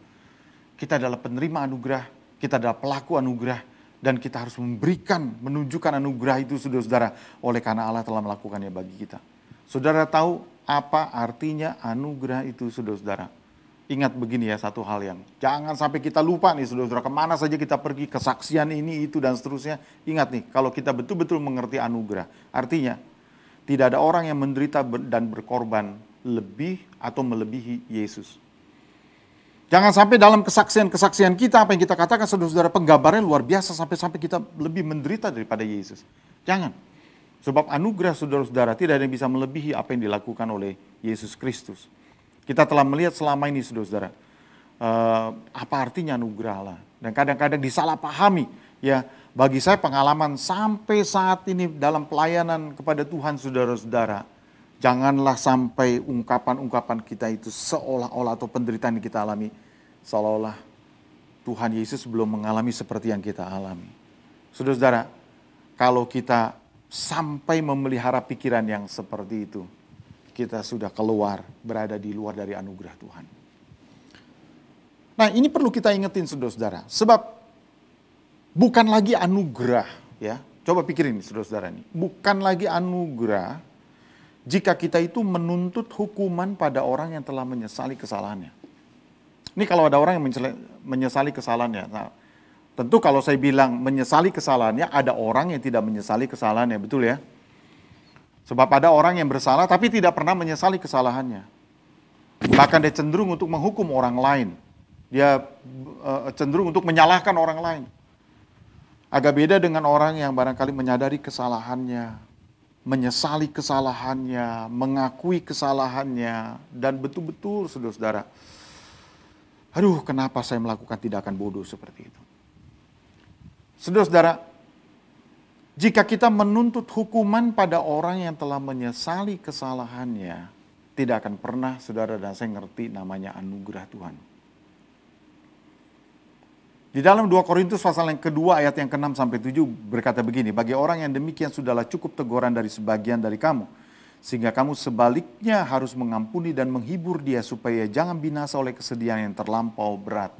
Kita adalah penerima anugerah, kita adalah pelaku anugerah, dan kita harus menunjukkan anugerah itu saudara-saudara, oleh karena Allah telah melakukannya bagi kita. Saudara tahu apa artinya anugerah itu saudara-saudara? Ingat begini ya, satu hal yang jangan sampai kita lupa nih saudara-saudara, kemana saja kita pergi, kesaksian ini, itu, dan seterusnya. Ingat nih, kalau kita betul-betul mengerti anugerah, artinya tidak ada orang yang menderita dan berkorban lebih atau melebihi Yesus. Jangan sampai dalam kesaksian-kesaksian kita, apa yang kita katakan saudara-saudara, penggambaran luar biasa sampai kita lebih menderita daripada Yesus. Jangan. Sebab anugerah saudara-saudara tidak ada yang bisa melebihi apa yang dilakukan oleh Yesus Kristus. Kita telah melihat selama ini saudara-saudara, apa artinya anugerah Allah. Dan kadang-kadang disalahpahami. Ya, bagi saya pengalaman sampai saat ini dalam pelayanan kepada Tuhan saudara-saudara, janganlah sampai ungkapan-ungkapan kita itu seolah-olah atau penderitaan yang kita alami, seolah-olah Tuhan Yesus belum mengalami seperti yang kita alami. Saudara-saudara, kalau kita sampai memelihara pikiran yang seperti itu, kita sudah keluar, berada di luar dari anugerah Tuhan. Nah, ini perlu kita ingetin saudara-saudara, sebab bukan lagi anugerah, ya. Coba pikirin saudara-saudara ini, bukan lagi anugerah jika kita itu menuntut hukuman pada orang yang telah menyesali kesalahannya. Ini kalau ada orang yang menyesali kesalahannya. Nah, tentu kalau saya bilang menyesali kesalahannya, ada orang yang tidak menyesali kesalahannya, betul ya? Sebab ada orang yang bersalah tapi tidak pernah menyesali kesalahannya. Bahkan dia cenderung untuk menghukum orang lain. Dia cenderung untuk menyalahkan orang lain. Agak beda dengan orang yang barangkali menyadari kesalahannya, menyesali kesalahannya, mengakui kesalahannya, dan betul-betul saudara-saudara, aduh kenapa saya melakukan tindakan bodoh seperti itu. Saudara-saudara, jika kita menuntut hukuman pada orang yang telah menyesali kesalahannya, tidak akan pernah saudara dan saya ngerti namanya anugerah Tuhan. Di dalam 2 Korintus pasal yang kedua ayat yang ke-6 sampai 7 berkata begini, bagi orang yang demikian sudahlah cukup teguran dari sebagian dari kamu, sehingga kamu sebaliknya harus mengampuni dan menghibur dia supaya jangan binasa oleh kesedihan yang terlampau berat.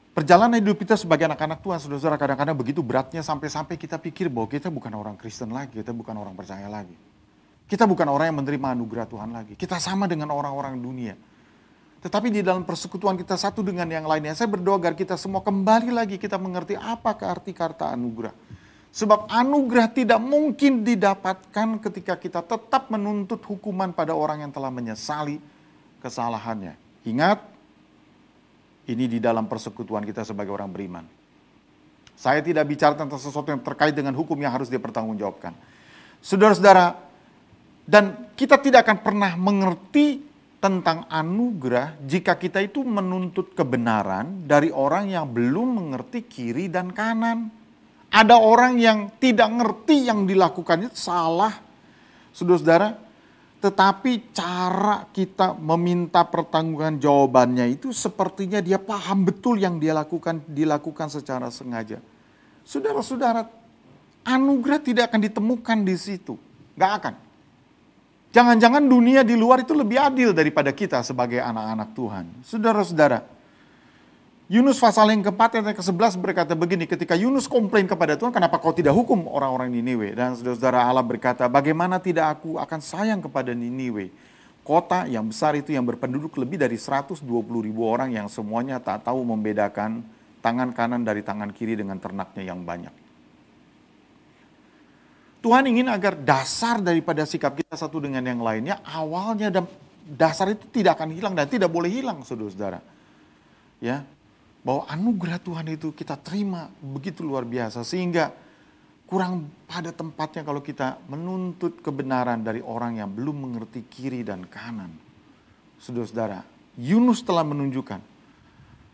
Perjalanan hidup kita sebagai anak-anak Tuhan, saudara-saudara, kadang-kadang begitu beratnya sampai-sampai kita pikir bahwa kita bukan orang Kristen lagi, kita bukan orang percaya lagi. Kita bukan orang yang menerima anugerah Tuhan lagi. Kita sama dengan orang-orang dunia. Tetapi di dalam persekutuan kita satu dengan yang lainnya, saya berdoa agar kita semua kembali lagi kita mengerti apa arti kata anugerah. Sebab anugerah tidak mungkin didapatkan ketika kita tetap menuntut hukuman pada orang yang telah menyesali kesalahannya. Ingat, ini di dalam persekutuan kita sebagai orang beriman. Saya tidak bicara tentang sesuatu yang terkait dengan hukum yang harus dipertanggungjawabkan. Saudara-saudara, dan kita tidak akan pernah mengerti tentang anugerah jika kita itu menuntut kebenaran dari orang yang belum mengerti kiri dan kanan. Ada orang yang tidak ngerti yang dilakukan itu salah, saudara-saudara. Tetapi cara kita meminta pertanggungan jawabannya itu sepertinya dia paham betul yang dia dilakukan secara sengaja. Saudara-saudara, anugerah tidak akan ditemukan di situ. Nggak akan. Jangan-jangan dunia di luar itu lebih adil daripada kita sebagai anak-anak Tuhan. Saudara-saudara, Yunus pasal yang keempat ayat ke-11 berkata begini, ketika Yunus komplain kepada Tuhan, kenapa kau tidak hukum orang-orang Niniwe? Dan saudara-saudara, Allah berkata, bagaimana tidak aku akan sayang kepada Niniwe? Kota yang besar itu yang berpenduduk lebih dari 120.000 orang yang semuanya tak tahu membedakan tangan kanan dari tangan kiri dengan ternaknya yang banyak. Tuhan ingin agar dasar daripada sikap kita satu dengan yang lainnya, awalnya dan dasar itu tidak akan hilang dan tidak boleh hilang, saudara-saudara. Ya, bahwa anugerah Tuhan itu kita terima begitu luar biasa, sehingga kurang pada tempatnya kalau kita menuntut kebenaran dari orang yang belum mengerti kiri dan kanan. Saudara-saudara, Yunus telah menunjukkan,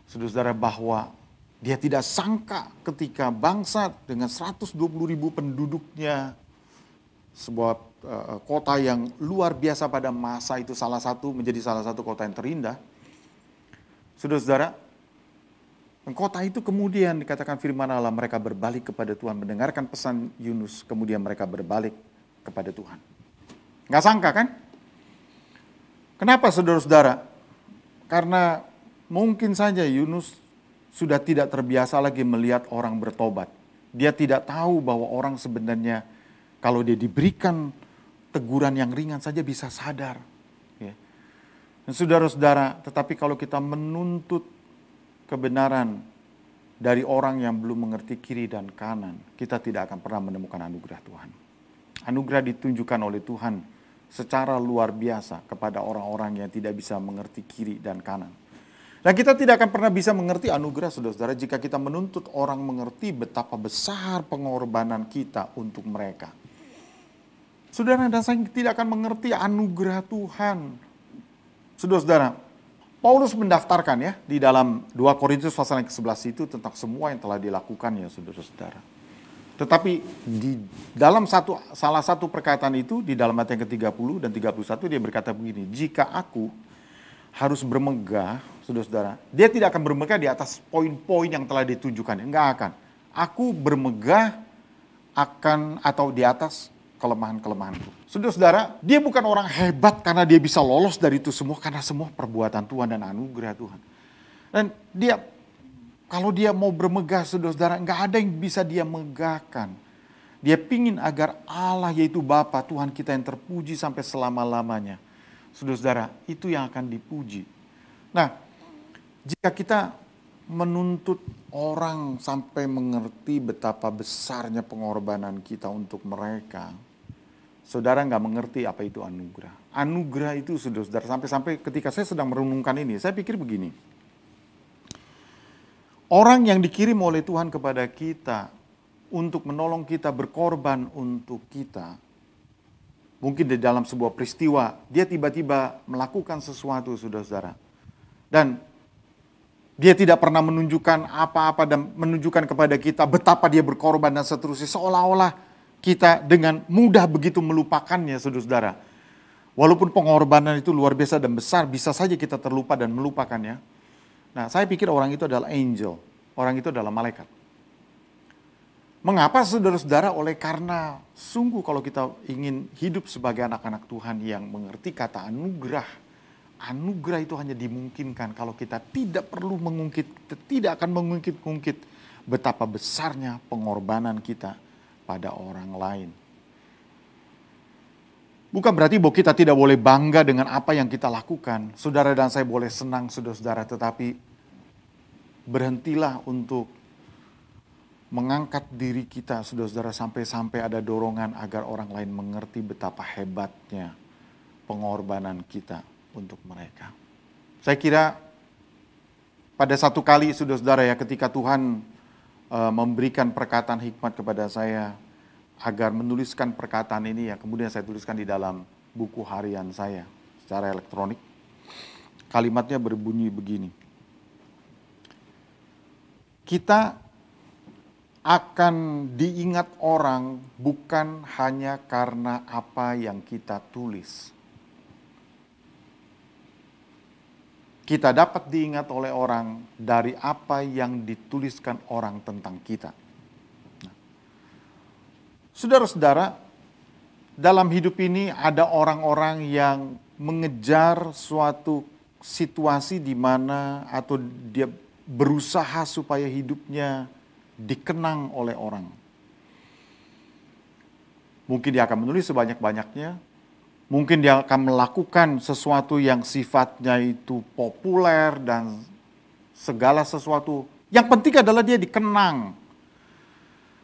saudara-saudara, bahwa dia tidak sangka ketika bangsa dengan 120.000 penduduknya, sebuah kota yang luar biasa pada masa itu menjadi salah satu kota yang terindah. Saudara-saudara, kota itu kemudian dikatakan firman Allah, mereka berbalik kepada Tuhan, mendengarkan pesan Yunus, kemudian mereka berbalik kepada Tuhan. Nggak sangka kan? Kenapa saudara-saudara? Karena mungkin saja Yunus sudah tidak terbiasa lagi melihat orang bertobat. Dia tidak tahu bahwa orang sebenarnya kalau dia diberikan teguran yang ringan saja bisa sadar. Ya. Dan saudara-saudara, tetapi kalau kita menuntut kebenaran dari orang yang belum mengerti kiri dan kanan, kita tidak akan pernah menemukan anugerah Tuhan. Anugerah ditunjukkan oleh Tuhan secara luar biasa kepada orang-orang yang tidak bisa mengerti kiri dan kanan. Dan kita tidak akan pernah bisa mengerti anugerah, saudara-saudara, jika kita menuntut orang mengerti betapa besar pengorbanan kita untuk mereka. Saudara dan saya tidak akan mengerti anugerah Tuhan. Saudara-saudara, Paulus mendaftarkan ya di dalam 2 Korintus pasal yang ke-11 itu tentang semua yang telah dilakukan ya saudara-saudara. Tetapi di dalam salah satu perkataan itu, di dalam ayat yang ke-30 dan 31 dia berkata begini, jika aku harus bermegah, saudara-saudara, dia tidak akan bermegah di atas poin-poin yang telah ditunjukkan, enggak akan. Aku bermegah akan atau di atas kelemahan-kelemahanku. Saudara-saudara, dia bukan orang hebat karena dia bisa lolos dari itu semua, karena semua perbuatan Tuhan dan anugerah Tuhan. Dan dia, kalau dia mau bermegah, saudara-saudara, enggak ada yang bisa dia megahkan. Dia pingin agar Allah yaitu Bapa Tuhan kita yang terpuji sampai selama-lamanya. Saudara-saudara, itu yang akan dipuji. Nah, jika kita menuntut orang sampai mengerti betapa besarnya pengorbanan kita untuk mereka, saudara nggak mengerti apa itu anugerah. Anugerah itu, saudara-saudara, sampai-sampai ketika saya sedang merenungkan ini, saya pikir begini. Orang yang dikirim oleh Tuhan kepada kita untuk menolong kita, berkorban untuk kita, mungkin di dalam sebuah peristiwa, dia tiba-tiba melakukan sesuatu, saudara-saudara. Dan dia tidak pernah menunjukkan apa-apa dan menunjukkan kepada kita betapa dia berkorban dan seterusnya. Seolah-olah kita dengan mudah begitu melupakannya, saudara-saudara. Walaupun pengorbanan itu luar biasa dan besar, bisa saja kita terlupa dan melupakannya. Nah, saya pikir orang itu adalah angel. Orang itu adalah malaikat. Mengapa, saudara-saudara? Oleh karena sungguh kalau kita ingin hidup sebagai anak-anak Tuhan yang mengerti kata anugerah, anugerah itu hanya dimungkinkan kalau kita tidak perlu mengungkit, tidak akan mengungkit-ungkit betapa besarnya pengorbanan kita pada orang lain. Bukan berarti bahwa kita tidak boleh bangga dengan apa yang kita lakukan. Saudara dan saya boleh senang, saudara-saudara, tetapi berhentilah untuk mengangkat diri kita, saudara-saudara, sampai-sampai ada dorongan agar orang lain mengerti betapa hebatnya pengorbanan kita untuk mereka. Saya kira pada satu kali, saudara-saudara, ya, ketika Tuhan memberikan perkataan hikmat kepada saya agar menuliskan perkataan ini, ya, kemudian saya tuliskan di dalam buku harian saya secara elektronik. Kalimatnya berbunyi begini. Kita akan diingat orang bukan hanya karena apa yang kita tulis. Kita dapat diingat oleh orang dari apa yang dituliskan orang tentang kita. Nah, saudara-saudara, dalam hidup ini ada orang-orang yang mengejar suatu situasi di mana atau dia berusaha supaya hidupnya dikenang oleh orang. Mungkin dia akan menulis sebanyak-banyaknya. Mungkin dia akan melakukan sesuatu yang sifatnya itu populer dan segala sesuatu. Yang penting adalah dia dikenang.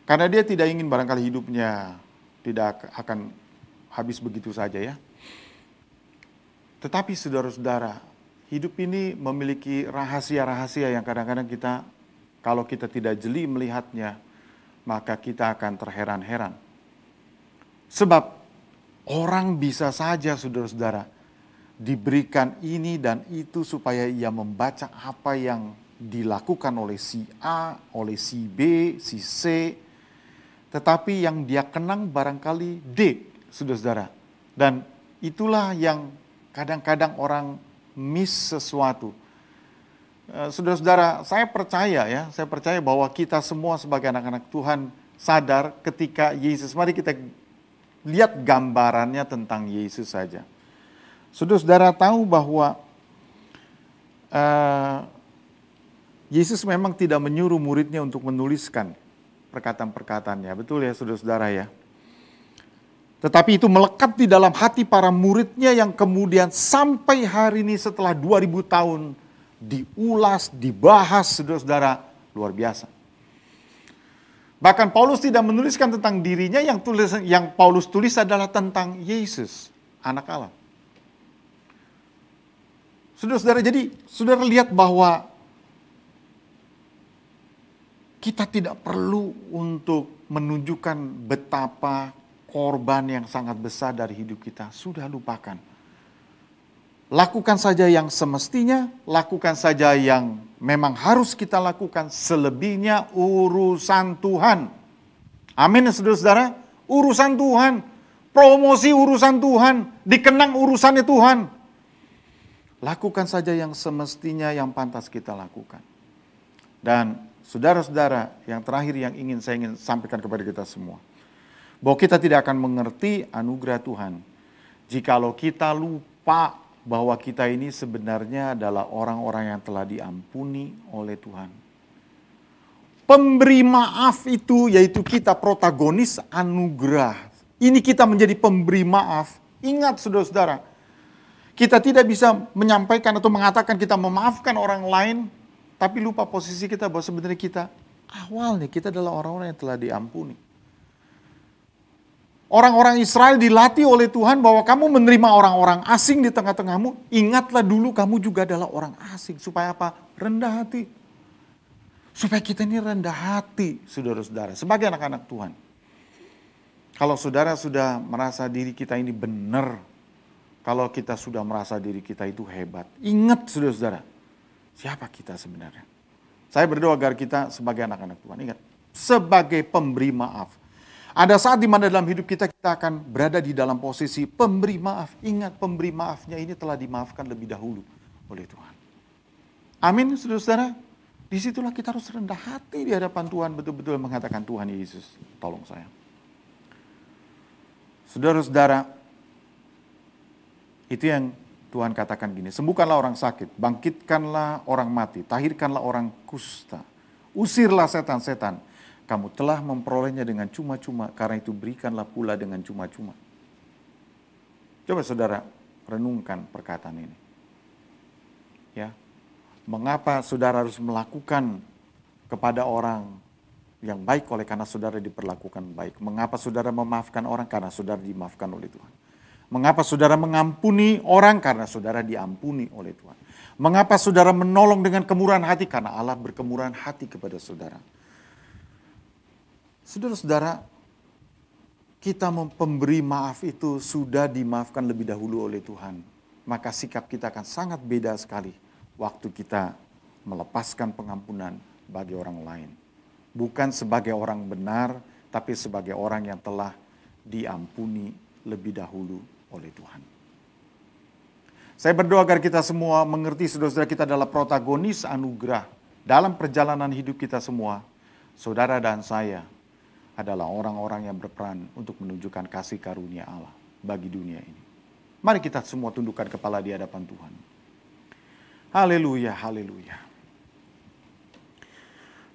Karena dia tidak ingin barangkali hidupnya tidak akan habis begitu saja, ya. Tetapi saudara-saudara, hidup ini memiliki rahasia-rahasia yang kadang-kadang kita, kalau kita tidak jeli melihatnya, maka kita akan terheran-heran. Sebab orang bisa saja, saudara-saudara, diberikan ini dan itu supaya ia membaca apa yang dilakukan oleh si A, oleh si B, si C. Tetapi yang dia kenang barangkali D, saudara-saudara. Dan itulah yang kadang-kadang orang miss sesuatu. Saudara-saudara, saya percaya bahwa kita semua sebagai anak-anak Tuhan sadar ketika Yesus, mari kita lihat gambarannya tentang Yesus saja. Saudara-saudara tahu bahwa Yesus memang tidak menyuruh muridnya untuk menuliskan perkataan-perkataannya. Betul ya, saudara-saudara, ya. Tetapi itu melekat di dalam hati para muridnya yang kemudian sampai hari ini setelah 2000 tahun diulas, dibahas, saudara-saudara, luar biasa. Bahkan Paulus tidak menuliskan tentang dirinya, yang Paulus tulis adalah tentang Yesus, anak Allah. Saudara-saudara, jadi saudara lihat bahwa kita tidak perlu untuk menunjukkan betapa korban yang sangat besar dari hidup kita. Sudah lupakan. Lakukan saja yang semestinya, lakukan saja yang memang harus kita lakukan. Selebihnya urusan Tuhan. Amin, saudara-saudara. Urusan Tuhan. Promosi urusan Tuhan. Dikenang urusannya Tuhan. Lakukan saja yang semestinya, yang pantas kita lakukan. Dan saudara-saudara, yang terakhir yang saya ingin sampaikan kepada kita semua. Bahwa kita tidak akan mengerti anugerah Tuhan jikalau kita lupa bahwa kita ini sebenarnya adalah orang-orang yang telah diampuni oleh Tuhan. Pemberi maaf itu, yaitu kita protagonis anugerah. Ini kita menjadi pemberi maaf. Ingat saudara-saudara, kita tidak bisa menyampaikan atau mengatakan kita memaafkan orang lain, tapi lupa posisi kita bahwa sebenarnya kita awalnya kita adalah orang-orang yang telah diampuni. Orang-orang Israel dilatih oleh Tuhan bahwa kamu menerima orang-orang asing di tengah-tengahmu. Ingatlah dulu kamu juga adalah orang asing. Supaya apa? Rendah hati. Supaya kita ini rendah hati, saudara-saudara. Sebagai anak-anak Tuhan. Kalau saudara sudah merasa diri kita ini benar. Kalau kita sudah merasa diri kita itu hebat. Ingat saudara-saudara. Siapa kita sebenarnya? Saya berdoa agar kita sebagai anak-anak Tuhan. Ingat. Sebagai pemberi maaf. Ada saat di mana dalam hidup kita akan berada di dalam posisi pemberi maaf. Ingat, pemberi maafnya ini telah dimaafkan lebih dahulu oleh Tuhan. Amin, saudara-saudara. Disitulah kita harus rendah hati di hadapan Tuhan. Betul-betul mengatakan, Tuhan Yesus, tolong saya. Saudara-saudara, itu yang Tuhan katakan gini. Sembuhkanlah orang sakit, bangkitkanlah orang mati, tahirkanlah orang kusta. Usirlah setan-setan. Kamu telah memperolehnya dengan cuma-cuma, karena itu berikanlah pula dengan cuma-cuma. Coba saudara renungkan perkataan ini. Ya, mengapa saudara harus melakukan kepada orang yang baik oleh karena saudara diperlakukan baik? Mengapa saudara memaafkan orang? Karena saudara dimaafkan oleh Tuhan. Mengapa saudara mengampuni orang? Karena saudara diampuni oleh Tuhan. Mengapa saudara menolong dengan kemurahan hati? Karena Allah berkemurahan hati kepada saudara. Saudara-saudara, kita pemberi maaf itu sudah dimaafkan lebih dahulu oleh Tuhan. Maka sikap kita akan sangat beda sekali waktu kita melepaskan pengampunan bagi orang lain. Bukan sebagai orang benar, tapi sebagai orang yang telah diampuni lebih dahulu oleh Tuhan. Saya berdoa agar kita semua mengerti, saudara-saudara, kita adalah protagonis anugerah dalam perjalanan hidup kita semua. Saudara dan saya adalah orang-orang yang berperan untuk menunjukkan kasih karunia Allah bagi dunia ini. Mari kita semua tundukkan kepala di hadapan Tuhan. Haleluya, haleluya.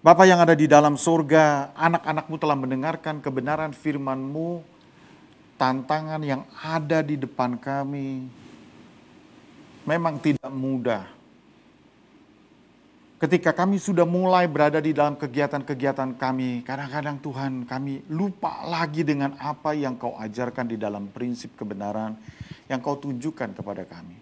Bapa yang ada di dalam surga, anak-anak-Mu telah mendengarkan kebenaran firman-Mu, tantangan yang ada di depan kami memang tidak mudah. Ketika kami sudah mulai berada di dalam kegiatan-kegiatan kami, kadang-kadang Tuhan kami lupa lagi dengan apa yang Kau ajarkan di dalam prinsip kebenaran yang Kau tunjukkan kepada kami.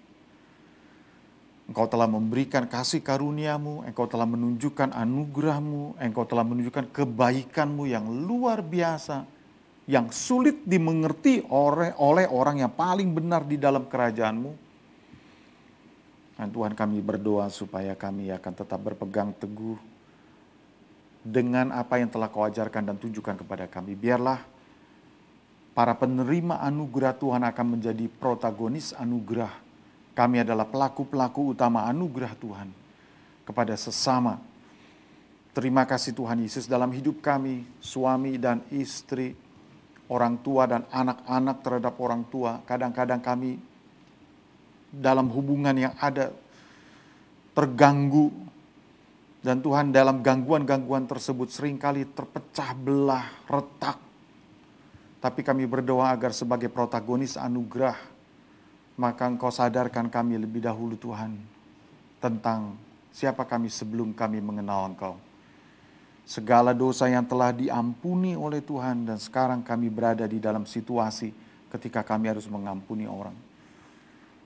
Engkau telah memberikan kasih karunia-Mu, Engkau telah menunjukkan anugerah-Mu, Engkau telah menunjukkan kebaikan-Mu yang luar biasa, yang sulit dimengerti oleh orang yang paling benar di dalam kerajaan-Mu. Dan Tuhan, kami berdoa supaya kami akan tetap berpegang teguh dengan apa yang telah Kau ajarkan dan tunjukkan kepada kami. Biarlah para penerima anugerah Tuhan akan menjadi protagonis anugerah. Kami adalah pelaku-pelaku utama anugerah Tuhan kepada sesama. Terima kasih Tuhan Yesus dalam hidup kami, suami dan istri, orang tua dan anak-anak terhadap orang tua. Kadang-kadang kami dalam hubungan yang ada terganggu, dan Tuhan dalam gangguan-gangguan tersebut seringkali terpecah belah, retak. Tapi kami berdoa agar sebagai protagonis anugerah, maka Engkau sadarkan kami lebih dahulu Tuhan, tentang siapa kami sebelum kami mengenal Engkau. Segala dosa yang telah diampuni oleh Tuhan, dan sekarang kami berada di dalam situasi ketika kami harus mengampuni orang.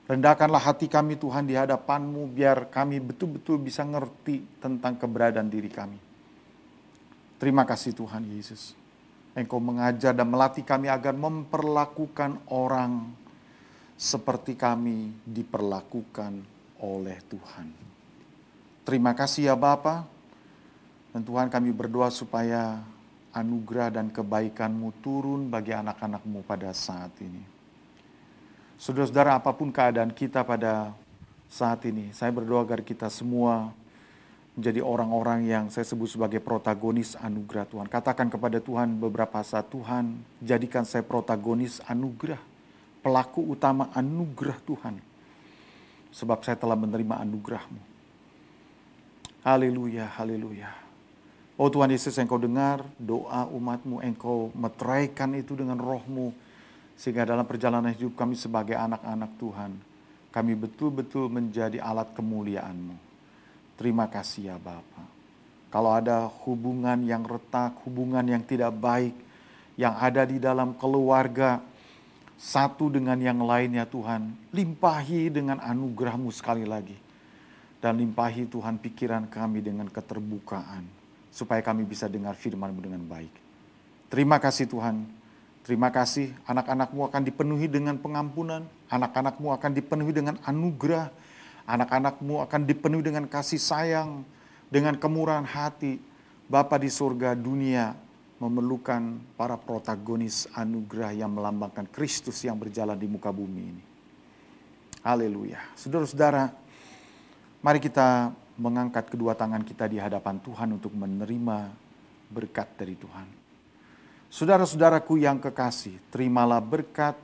Rendahkanlah hati kami Tuhan di hadapan-Mu, biar kami betul-betul bisa ngerti tentang keberadaan diri kami. Terima kasih Tuhan Yesus. Engkau mengajar dan melatih kami agar memperlakukan orang seperti kami diperlakukan oleh Tuhan. Terima kasih ya Bapa. Dan Tuhan, kami berdoa supaya anugerah dan kebaikan-Mu turun bagi anak-anak-Mu pada saat ini. Saudara-saudara, apapun keadaan kita pada saat ini, saya berdoa agar kita semua menjadi orang-orang yang saya sebut sebagai protagonis anugerah Tuhan. Katakan kepada Tuhan beberapa saat, Tuhan, jadikan saya protagonis anugerah, pelaku utama anugerah Tuhan. Sebab saya telah menerima anugerah-Mu. Haleluya, haleluya. Oh Tuhan Yesus, Engkau dengar doa umat-Mu, Engkau meteraikan itu dengan roh-Mu, sehingga dalam perjalanan hidup kami sebagai anak-anak Tuhan, kami betul-betul menjadi alat kemuliaan-Mu. Terima kasih ya Bapa. Kalau ada hubungan yang retak, hubungan yang tidak baik, yang ada di dalam keluarga, satu dengan yang lainnya Tuhan, limpahi dengan anugerah-Mu sekali lagi. Dan limpahi Tuhan pikiran kami dengan keterbukaan, supaya kami bisa dengar firman-Mu dengan baik. Terima kasih Tuhan. Terima kasih, anak-anak-Mu akan dipenuhi dengan pengampunan, anak-anak-Mu akan dipenuhi dengan anugerah, anak-anak-Mu akan dipenuhi dengan kasih sayang, dengan kemurahan hati. Bapa di surga, dunia memerlukan para protagonis anugerah yang melambangkan Kristus yang berjalan di muka bumi ini. Haleluya. Saudara-saudara, mari kita mengangkat kedua tangan kita di hadapan Tuhan untuk menerima berkat dari Tuhan. Saudara-saudaraku yang kekasih, terimalah berkat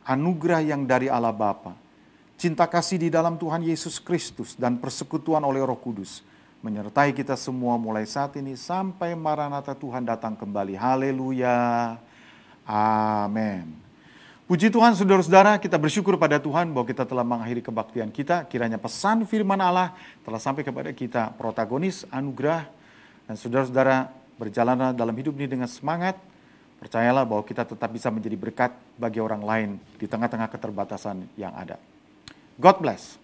anugerah yang dari Allah Bapa, cinta kasih di dalam Tuhan Yesus Kristus, dan persekutuan oleh Roh Kudus menyertai kita semua mulai saat ini sampai Maranatha Tuhan datang kembali. Haleluya. Amin. Puji Tuhan saudara-saudara, kita bersyukur pada Tuhan bahwa kita telah mengakhiri kebaktian kita. Kiranya pesan firman Allah telah sampai kepada kita, protagonis anugerah. Dan saudara-saudara, berjalanlah dalam hidup ini dengan semangat. Percayalah bahwa kita tetap bisa menjadi berkat bagi orang lain di tengah-tengah keterbatasan yang ada. God bless.